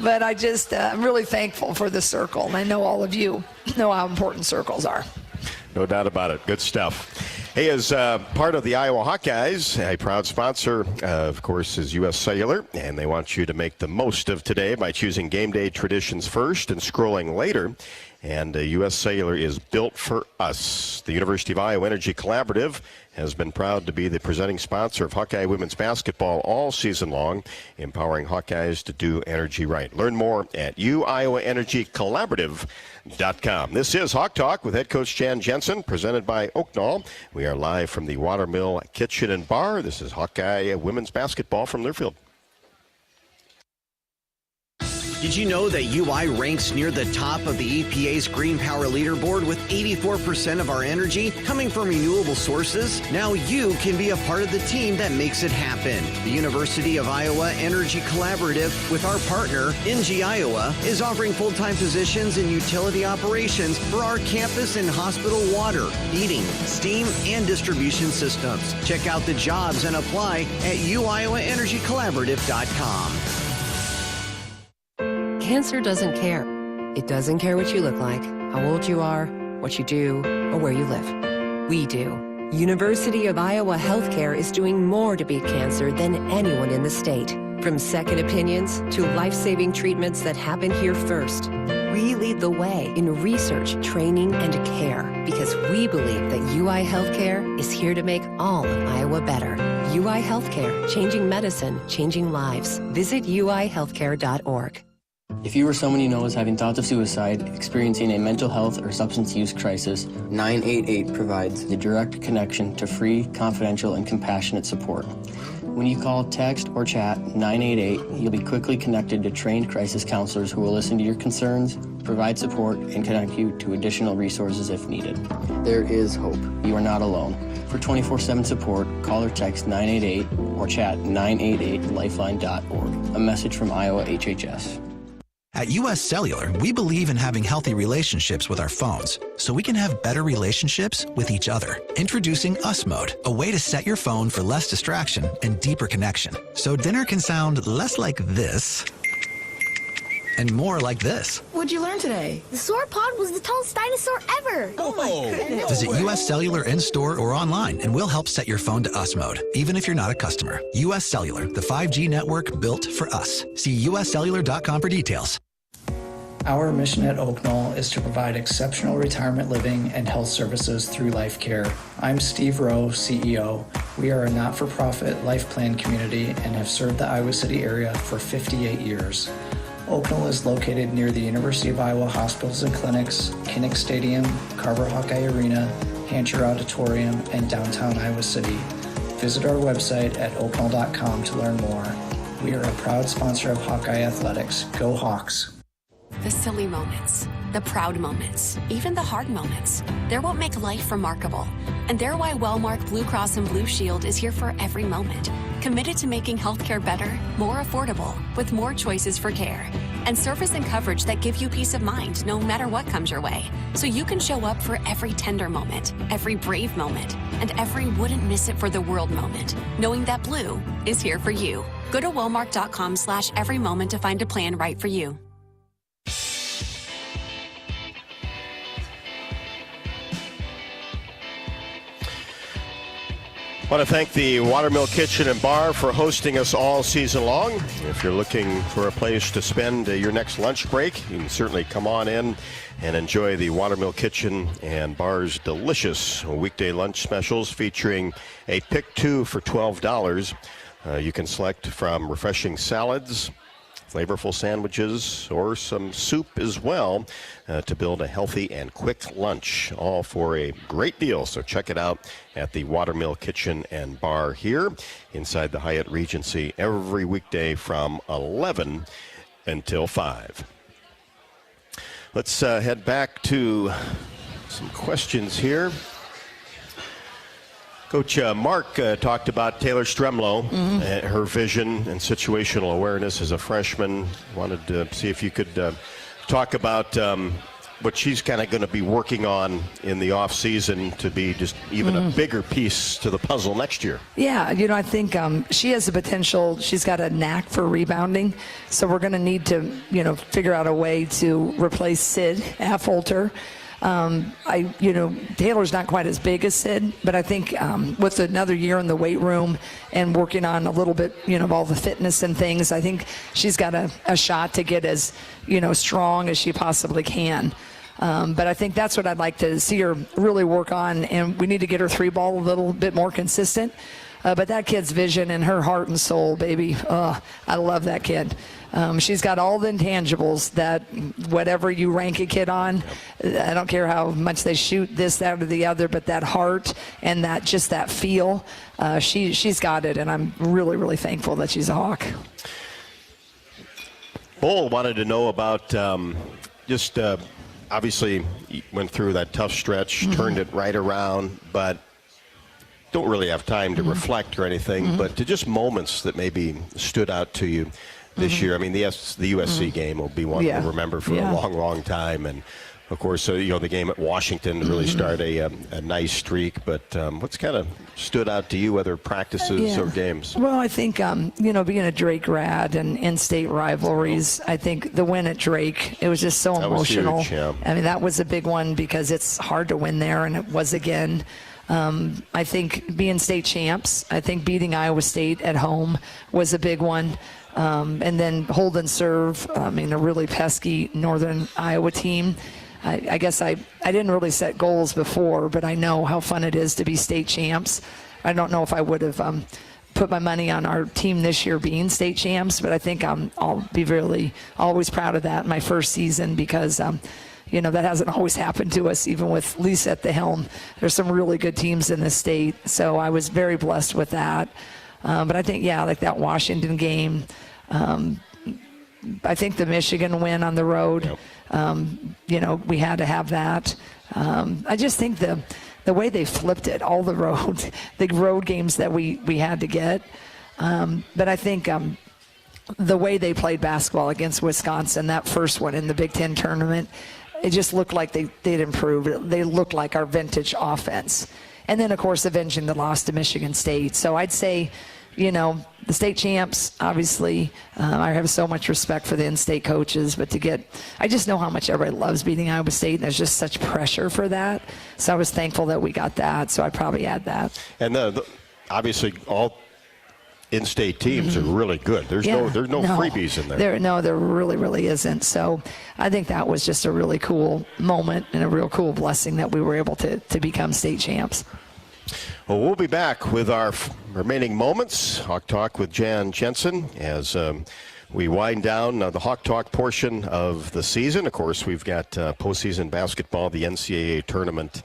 S4: But I'm really thankful for the circle, and I know all of you know how important circles are.
S3: No doubt about it. Good stuff. Hey, as part of the Iowa Hawkeyes, a proud sponsor, of course, is U.S. Cellular, and they want you to make the most of today by choosing game day traditions first and scrolling later. And U.S. Cellular is built for us. The University of Iowa Energy Collaborative has been proud to be the presenting sponsor of Hawkeye women's basketball all season long, empowering Hawkeyes to do energy right. Learn more at uiowaenergycollaborative.com. This is Hawk Talk with head coach Jensen, presented by Oaknall. We are live from the Watermill Kitchen and Bar. This is Hawkeye women's basketball from Learfield.
S5: Did you know that UI ranks near the top of the EPA's Green Power Leaderboard with 84% of our energy coming from renewable sources? Now you can be a part of the team that makes it happen. The University of Iowa Energy Collaborative, with our partner, NG Iowa, is offering full-time positions in utility operations for our campus and hospital water, heating, steam, and distribution systems. Check out the jobs and apply at uiowaenergycollaborative.com.
S12: Cancer doesn't care. It doesn't care what you look like, how old you are, what you do, or where you live. We do. University of Iowa Healthcare is doing more to beat cancer than anyone in the state. From second opinions to life-saving treatments that happen here first. We lead the way in research, training, and care because we believe that UI Healthcare is here to make all of Iowa better. UI Healthcare, changing medicine, changing lives. Visit uihealthcare.org.
S13: If you or someone you know is having thoughts of suicide, experiencing a mental health or substance use crisis, 988 provides the direct connection to free, confidential, and compassionate support. When you call, text, or chat 988, you'll be quickly connected to trained crisis counselors who will listen to your concerns, provide support, and connect you to additional resources if needed. There is hope. You are not alone. For 24/7 support, call or text 988 or chat 988lifeline.org. A message from Iowa HHS.
S14: At US Cellular, we believe in having healthy relationships with our phones, so we can have better relationships with each other. Introducing US Mode, a way to set your phone for less distraction and deeper connection. So dinner can sound less like this and more like this.
S15: What'd you learn today?
S16: The sauropod was the tallest dinosaur ever.
S15: Oh my goodness.
S14: Visit US Cellular in-store or online, and we'll help set your phone to US Mode, even if you're not a customer. US Cellular, the 5G network built for us. See uscellular.com for details.
S6: Our mission at Oak Knoll is to provide exceptional retirement living and health services through life care. I'm Steve Rowe, CEO. We are a not-for-profit life plan community and have served the Iowa City area for 58 years. Oak Knoll is located near the University of Iowa hospitals and clinics, Kinnick Stadium, Carver Hawkeye Arena, Hancher Auditorium, and downtown Iowa City. Visit our website at oakknoll.com to learn more. We are a proud sponsor of Hawkeye Athletics. Go Hawks!
S17: The silly moments, the proud moments, even the hard moments. They're what make life remarkable. And they're why Wellmark Blue Cross and Blue Shield is here for every moment. Committed to making healthcare better, more affordable, with more choices for care. And service and coverage that give you peace of mind no matter what comes your way. So you can show up for every tender moment, every brave moment, and every wouldn't miss it for the world moment, knowing that Blue is here for you. Go to wellmark.com/every moment to find a plan right for you.
S3: I want to thank the Watermill Kitchen and Bar for hosting us all season long. If you're looking for a place to spend your next lunch break, you can certainly come on in and enjoy the Watermill Kitchen and Bar's delicious weekday lunch specials featuring a pick two for $12. You can select from refreshing salads, flavorful sandwiches, or some soup as well to build a healthy and quick lunch, all for a great deal. So check it out at the Watermill Kitchen and Bar here inside the Hyatt Regency every weekday from 11 until 5. Let's head back to some questions here. Coach Mark talked about Taylor Stremlow, her vision and situational awareness as a freshman. Wanted to see if you could talk about what she's kind of going to be working on in the offseason to be just even a bigger piece to the puzzle next year.
S4: Yeah, I think she has the potential. She's got a knack for rebounding, so we're going to need to, figure out a way to replace Sid Affolter. Taylor's not quite as big as Sid, but I think with another year in the weight room and working on a little bit, of all the fitness and things, I think she's got a shot to get as, strong as she possibly can. But I think that's what I'd like to see her really work on, and we need to get her three ball a little bit more consistent. But that kid's vision and her heart and soul, baby, I love that kid. She's got all the intangibles that whatever you rank a kid on, I don't care how much they shoot this, that, or the other, but that heart and that feel, she's got it, and I'm really, really thankful that she's a Hawk.
S3: Bull wanted to know about obviously went through that tough stretch, turned it right around, but don't really have time to reflect or anything, but to just moments that maybe stood out to you this year. I mean, the USC game will be one we'll remember for a long, long time. And Of course, the game at Washington really started a nice streak. But what's kind of stood out to you, whether practices or games?
S4: Well, I think, being a Drake grad and in-state rivalries, I think the win at Drake, it was just so emotional.
S3: Was huge, yeah.
S4: I mean, that was a big one because it's hard to win there, and it was again. I think being state champs, I think beating Iowa State at home was a big one. And then hold and serve, a really pesky Northern Iowa team. I guess I didn't really set goals before, but I know how fun it is to be state champs. I don't know if I would have put my money on our team this year being state champs, but I think I'll be really always proud of that in my first season because, that hasn't always happened to us, even with Lisa at the helm. There's some really good teams in this state, so I was very blessed with that. But I think, like that Washington game, I think the Michigan win on the road, we had to have that. I just think the way they flipped it, all the road games that we had to get. But I think the way they played basketball against Wisconsin, that first one in the Big Ten tournament, it just looked like they'd improved. They looked like our vintage offense. And then, of course, avenging the loss to Michigan State. So I'd say, the state champs, obviously, I have so much respect for the in-state coaches, but I just know how much everybody loves beating Iowa State, and there's just such pressure for that. So I was thankful that we got that, so I'd probably add that.
S3: And obviously, all in-state teams are really good. There's no freebies in there.
S4: There really, really isn't. So I think that was just a really cool moment and a real cool blessing that we were able to become state champs.
S3: Well, we'll be back with our remaining moments. Hawk Talk with Jan Jensen as we wind down the Hawk Talk portion of the season. Of course, we've got postseason basketball, the NCAA tournament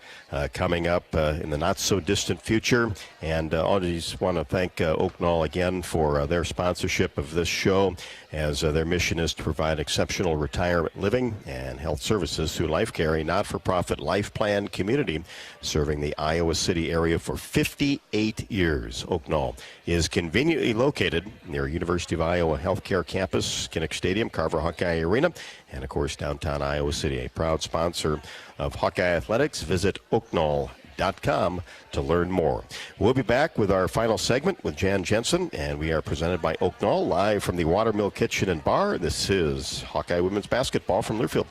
S3: coming up in the not-so-distant future. And I just want to thank Oak Knoll again for their sponsorship of this show, as their mission is to provide exceptional retirement living and health services through Life Care, a not-for-profit life plan community serving the Iowa City area for 58 years. Oak Knoll is conveniently located near University of Iowa Healthcare Campus, Kinnick Stadium, Carver Hawkeye Arena, and, of course, downtown Iowa City. A proud sponsor of Hawkeye Athletics. Visit oakknoll.com to learn more. We'll be back with our final segment with Jan Jensen, and we are presented by Oak Knoll, live from the Watermill Kitchen and Bar. This is Hawkeye Women's Basketball from Learfield.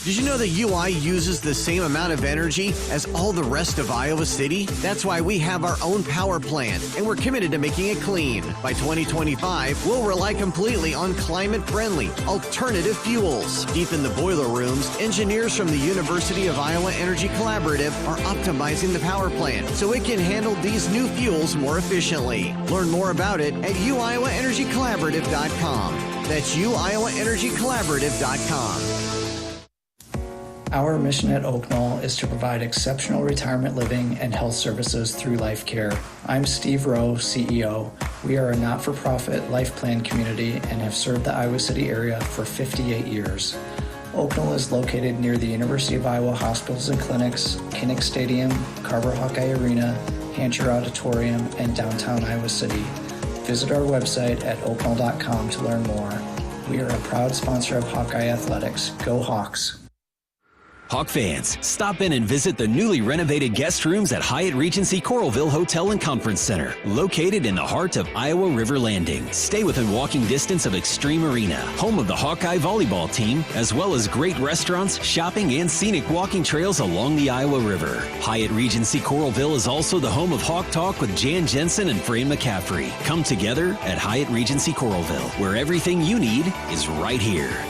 S5: Did you know that UI uses the same amount of energy as all the rest of Iowa City? That's why we have our own power plant, and we're committed to making it clean. By 2025, we'll rely completely on climate-friendly, alternative fuels. Deep in the boiler rooms, engineers from the University of Iowa Energy Collaborative are optimizing the power plant so it can handle these new fuels more efficiently. Learn more about it at uiowaenergycollaborative.com. That's uiowaenergycollaborative.com.
S6: Our mission at Oak Knoll is to provide exceptional retirement living and health services through Life Care. I'm Steve Rowe, CEO. We are a not-for-profit life plan community and have served the Iowa City area for 58 years. Oak Knoll is located near the University of Iowa hospitals and clinics, Kinnick Stadium, Carver Hawkeye Arena, Hancher Auditorium, and downtown Iowa City. Visit our website at oakknoll.com to learn more. We are a proud sponsor of Hawkeye Athletics. Go Hawks!
S7: Hawk fans, stop in and visit the newly renovated guest rooms at Hyatt Regency Coralville Hotel and Conference Center, located in the heart of Iowa River Landing. Stay within walking distance of Extreme Arena, home of the Hawkeye volleyball team, as well as great restaurants, shopping, and scenic walking trails along the Iowa River. Hyatt Regency Coralville is also the home of Hawk Talk with Jan Jensen and Fran McCaffrey. Come together at Hyatt Regency Coralville, where everything you need is right here.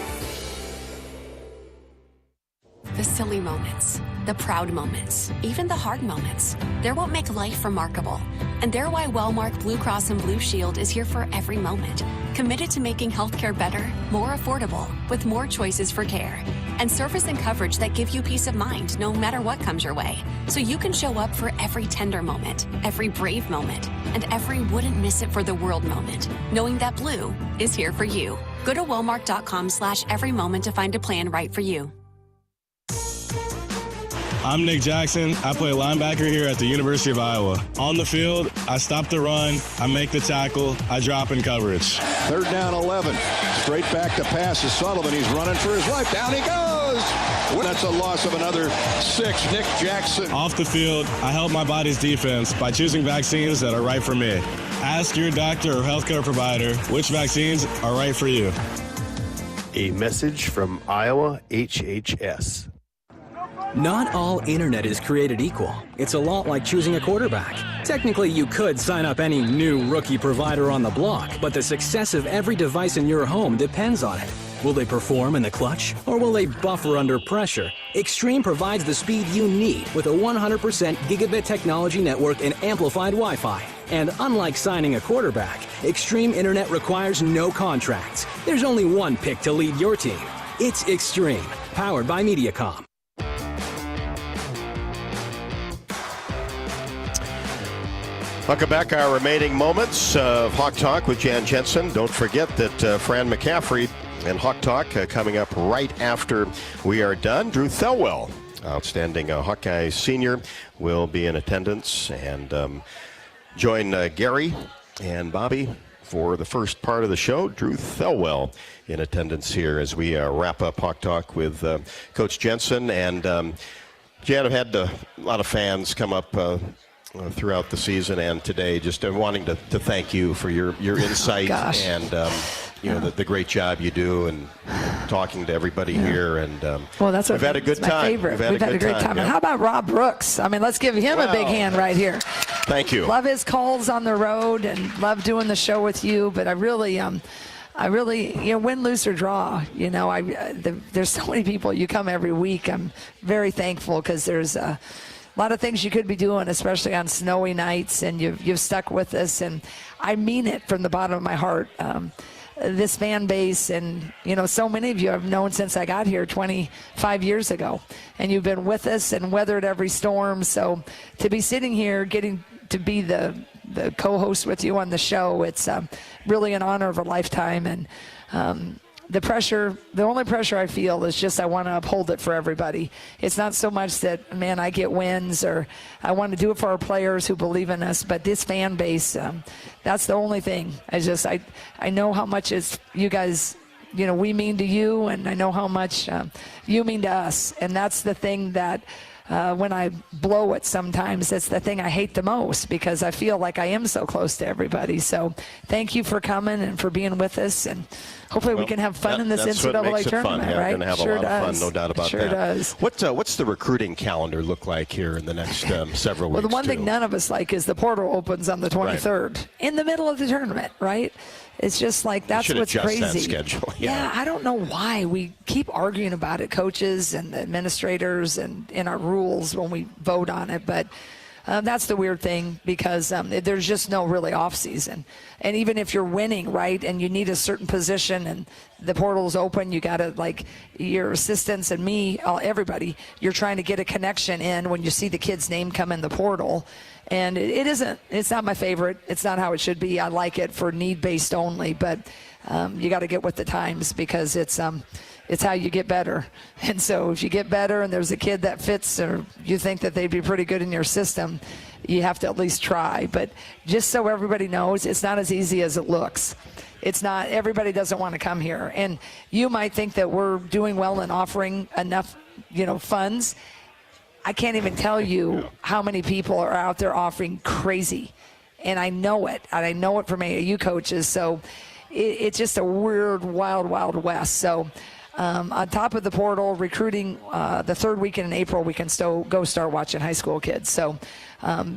S17: The silly moments, the proud moments, even the hard moments. They're what make life remarkable. And they're why Wellmark Blue Cross and Blue Shield is here for every moment. Committed to making healthcare better, more affordable, with more choices for care. And service and coverage that give you peace of mind no matter what comes your way. So you can show up for every tender moment, every brave moment, and every wouldn't miss it for the world moment, knowing that Blue is here for you. Go to wellmark.com/every moment to find a plan right for you.
S9: I'm Nick Jackson. I play linebacker here at the University of Iowa. On the field, I stop the run, I make the tackle, I drop in coverage.
S10: Third down 11. Straight back to pass is Sullivan. He's running for his life. Down he goes. That's a loss of another 6. Nick Jackson.
S9: Off the field, I help my body's defense by choosing vaccines that are right for me. Ask your doctor or healthcare provider which vaccines are right for you.
S18: A message from Iowa HHS.
S7: Not all internet is created equal. It's a lot like choosing a quarterback. Technically, you could sign up any new rookie provider on the block, but the success of every device in your home depends on it. Will they perform in the clutch, or will they buffer under pressure? Extreme provides the speed you need with a 100% gigabit technology network and amplified Wi-Fi. And unlike signing a quarterback, Extreme Internet requires no contracts. There's only one pick to lead your team. It's Extreme, powered by Mediacom.
S3: Welcome back. Our remaining moments of Hawk Talk with Jan Jensen. Don't forget that Fran McCaffrey and Hawk Talk coming up right after we are done. Drew Thelwell, outstanding Hawkeyes senior, will be in attendance and join Gary and Bobby for the first part of the show. Drew Thelwell in attendance here as we wrap up Hawk Talk with Coach Jensen. And Jan, I've had a lot of fans come up throughout the season and today, just wanting to thank you for your insight and the great job you do and talking to everybody here. And
S4: well, that's what
S3: we've had a good time.
S4: Favorite. We've had a great time. And how about Rob Brooks? I mean, let's give him a big hand right here.
S3: Thank you.
S4: Love his calls on the road and love doing the show with you. But I really, win, lose, or draw. There's so many people. You come every week. I'm very thankful because there's a lot of things you could be doing, especially on snowy nights, and you've stuck with us, and I mean it from the bottom of my heart. This fan base, and so many of you I've known since I got here 25 years ago, and you've been with us and weathered every storm. So to be sitting here, getting to be the co-host with you on the show, it's really an honor of a lifetime. And the only pressure I feel is just I want to uphold it for everybody. It's not so much that, man, I get wins or I want to do it for our players who believe in us, but this fan base, that's the only thing. I know how much you guys, we mean to you, and I know how much you mean to us. And that's the thing that when I blow it sometimes, it's the thing I hate the most because I feel like I am so close to everybody. So thank you for coming and for being with us, and hopefully we can have fun in this NCAA tournament, right?
S3: We're going to have a lot of fun, no doubt about that.
S4: Sure does.
S3: What's the recruiting calendar look like here in the next several weeks?
S4: Well, the one thing none of us like is the portal opens on the 23rd in the middle of the tournament, right? It's just like that's what's crazy.
S3: That schedule.
S4: Yeah, I don't know why we keep arguing about it, coaches and the administrators, and in our rules when we vote on it. But that's the weird thing because there's just no really off season. And even if you're winning, right, and you need a certain position and the portal's open, you got to, like, your assistants and me, everybody, you're trying to get a connection in when you see the kid's name come in the portal. And it's not my favorite. It's not how it should be. I like it for need-based only, but you got to get with the times because it's how you get better. And so if you get better and there's a kid that fits or you think that they'd be pretty good in your system, you have to at least try. But just so everybody knows, it's not as easy as it looks. It's not. Everybody doesn't want to come here. And you might think that we're doing well in offering enough, funds. I can't even tell you how many people are out there offering crazy. And I know it. And I know it from AAU coaches. So it's just a weird, wild, wild west. So on top of the portal, recruiting the third weekend in April, we can still go start watching high school kids. So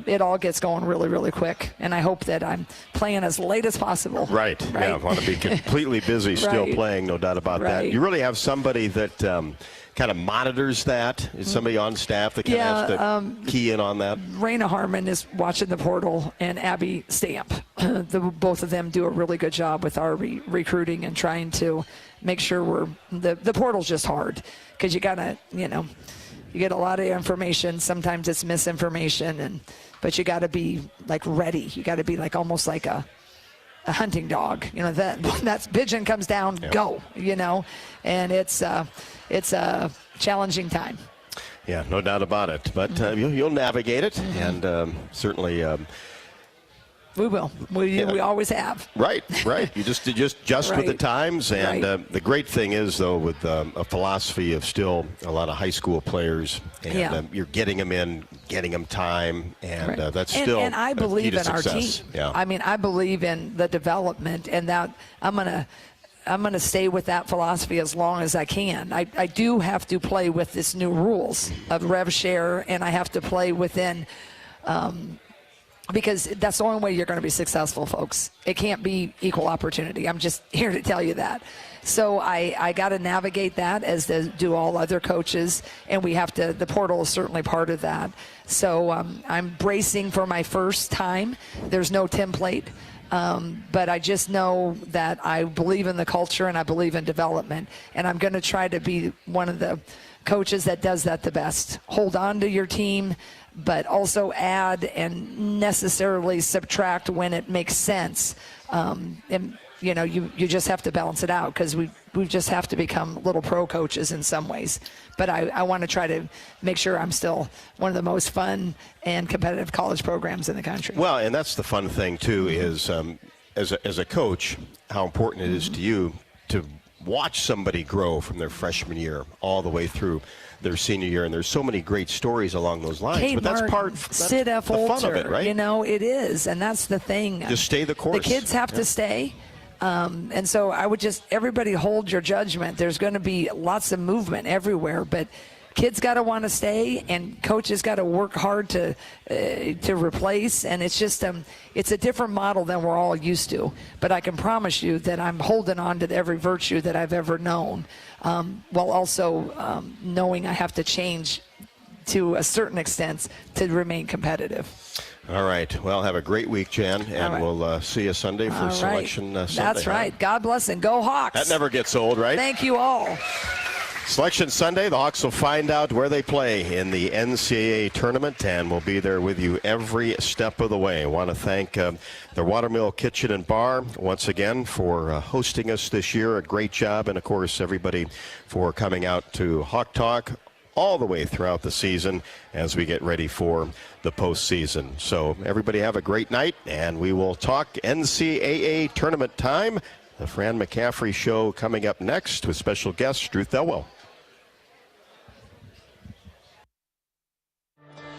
S4: it all gets going really, really quick. And I hope that I'm playing as late as possible.
S3: Right. Yeah, I want to be completely busy still playing, no doubt about that. You really have somebody that kind of monitors that? Is somebody on staff that kind of has to key in on that?
S4: Raina Harmon is watching the portal, and Abby Stamp. Both of them do a really good job with our recruiting and trying to make sure the portal's just hard because you got to, you get a lot of information. Sometimes it's misinformation, but you got to be like ready. You got to be like almost like a hunting dog, that pigeon comes down, go, and it's a challenging time.
S3: Yeah, no doubt about it. But you'll navigate it, and certainly
S4: We will. We always have.
S3: Right. You just
S4: right.
S3: with the times. And
S4: right.
S3: The great thing is, though, with a philosophy of still a lot of high school players, and you're getting them in, getting them time, and
S4: right.
S3: that's still
S4: and I believe in our team.
S3: Yeah.
S4: I mean, I believe in the development, and that I'm gonna stay with that philosophy as long as I can. I do have to play with this new rules of rev share, and I have to play within. Because that's the only way you're going to be successful, folks. It can't be equal opportunity. I'm just here to tell you that. So I got to navigate that, as do all other coaches, and we have to. The portal is certainly part of that. So I'm bracing for my first time. There's no template, but I just know that I believe in the culture and I believe in development, and I'm going to try to be one of the coaches that does that the best. Hold on to your team, but also add and necessarily subtract when it makes sense. And you just have to balance it out, because we just have to become little pro coaches in some ways. But I want to try to make sure I'm still one of the most fun and competitive college programs in the country.
S3: Well, and that's the fun thing too, is as a coach, how important it is to you to watch somebody grow from their freshman year all the way through their senior year, and there's so many great stories along those lines.
S4: Hey,
S3: but
S4: Mark,
S3: that's the fun of it, right?
S4: It is, and that's the thing.
S3: Just stay the course.
S4: The kids have to stay. And so I would everybody hold your judgment. There's going to be lots of movement everywhere, but kids got to want to stay, and coaches got to work hard to replace. And it's just it's a different model than we're all used to. But I can promise you that I'm holding on to every virtue that I've ever known, while also knowing I have to change to a certain extent to remain competitive.
S3: All right. Well, have a great week, Jen, and we'll see you Sunday for Selection Sunday.
S4: That's right. God bless and go Hawks.
S3: That never gets old, right?
S4: Thank you all.
S3: Selection Sunday, the Hawks will find out where they play in the NCAA tournament, and we'll be there with you every step of the way. I want to thank the Watermill Kitchen and Bar once again for hosting us this year. A great job, and of course everybody for coming out to Hawk Talk all the way throughout the season as we get ready for the postseason. So everybody have a great night, and we will talk NCAA tournament time. The Fran McCaffrey Show coming up next with special guest Drew Thelwell.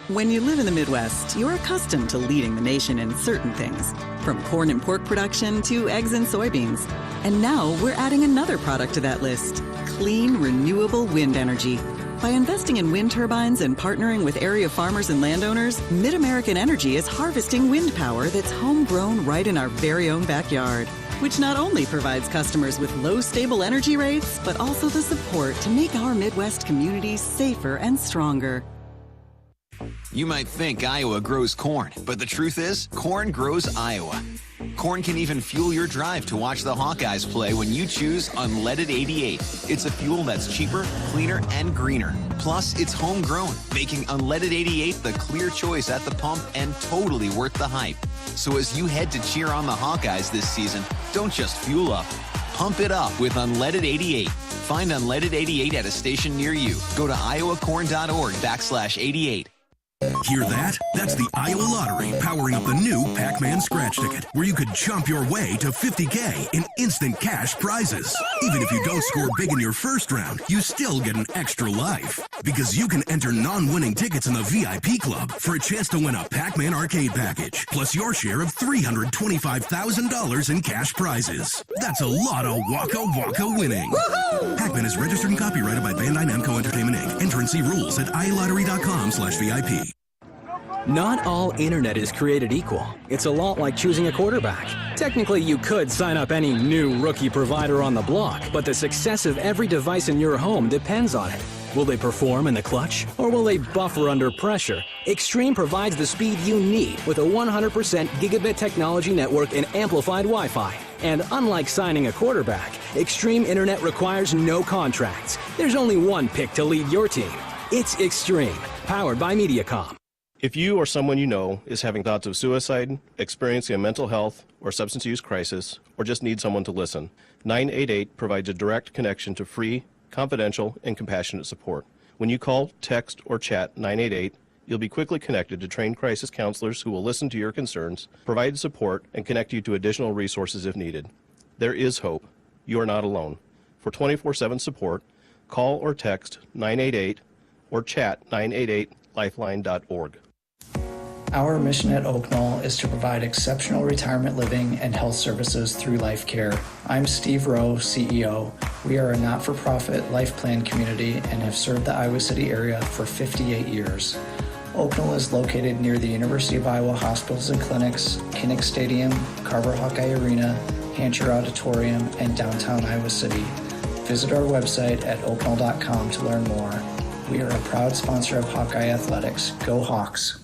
S19: When you live in the Midwest, you're accustomed to leading the nation in certain things, from corn and pork production to eggs and soybeans. And now we're adding another product to that list: clean, renewable wind energy. By investing in wind turbines and partnering with area farmers and landowners, Mid-American Energy is harvesting wind power that's homegrown right in our very own backyard, which not only provides customers with low, stable energy rates, but also the support to make our Midwest communities safer and stronger.
S7: You might think Iowa grows corn, but the truth is, corn grows Iowa. Corn can even fuel your drive to watch the Hawkeyes play when you choose Unleaded 88. It's a fuel that's cheaper, cleaner, and greener. Plus, it's homegrown, making Unleaded 88 the clear choice at the pump and totally worth the hype. So as you head to cheer on the Hawkeyes this season, don't just fuel up. Pump it up with Unleaded 88. Find Unleaded 88 at a station near you. Go to iowacorn.org/88.
S8: Hear that? That's the Iowa Lottery powering up the new Pac-Man scratch ticket, where you could jump your way to $50K in instant cash prizes. Even if you don't score big in your first round, you still get an extra life, because you can enter non-winning tickets in the VIP club for a chance to win a Pac-Man arcade package, plus your share of $325,000 in cash prizes. That's a lot of Waka Waka winning. Pac-Man is registered and copyrighted by Bandai Namco Entertainment Inc. Enter and see rules at iLottery.com/VIP.
S20: Not all internet is created equal. It's a lot like choosing a quarterback. Technically, you could sign up any new rookie provider on the block, but the success of every device in your home depends on it. Will they perform in the clutch, or will they buffer under pressure? Extreme provides the speed you need with a 100% gigabit technology network and amplified Wi-Fi. And unlike signing a quarterback, Extreme Internet requires no contracts. There's only one pick to lead your team. It's Extreme, powered by Mediacom.
S21: If you or someone you know is having thoughts of suicide, experiencing a mental health or substance use crisis, or just need someone to listen, 988 provides a direct connection to free, confidential, and compassionate support. When you call, text, or chat 988, You'll be quickly connected to trained crisis counselors who will listen to your concerns, provide support, and connect you to additional resources if needed. There is hope. You are not alone. For 24/7 support, call or text 988 or chat 988lifeline.org.
S6: Our mission at Oak Knoll is to provide exceptional retirement living and health services through life care. I'm Steve Rowe, CEO. We are a not-for-profit life plan community and have served the Iowa City area for 58 years. Oak Knoll is located near the University of Iowa hospitals and clinics, Kinnick Stadium, Carver Hawkeye Arena, Hancher Auditorium, and downtown Iowa City. Visit our website at oakknoll.com to learn more. We are a proud sponsor of Hawkeye Athletics. Go Hawks!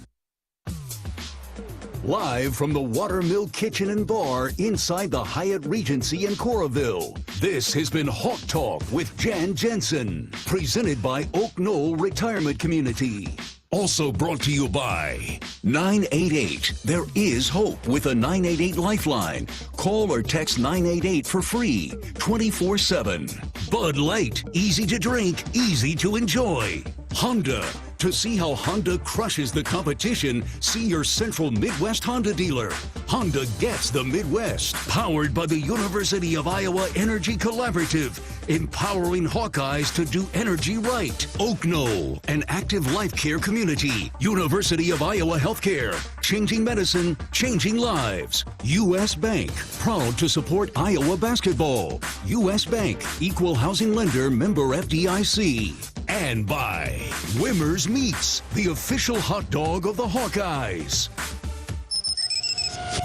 S2: Live from the Watermill Kitchen and Bar inside the Hyatt Regency in Coralville, this has been Hawk Talk with Jensen, presented by Oak Knoll Retirement Community. Also brought to you by 988. There is hope with a 988 lifeline. Call or text 988 for free, 24/7. Bud Light, easy to drink, easy to enjoy. Honda. To see how Honda crushes the competition, see your Central Midwest Honda dealer. Honda gets the Midwest. Powered by the University of Iowa Energy Collaborative, empowering Hawkeyes to do energy right. Oak Knoll, an active life care community. University of Iowa Healthcare, changing medicine, changing lives. U.S. Bank, proud to support Iowa basketball. U.S. Bank, equal housing lender, member FDIC. And by Wimmer's Meats, the official hot dog of the Hawkeyes.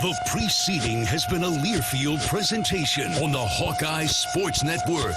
S2: The preceding has been a Learfield presentation on the Hawkeye Sports Network.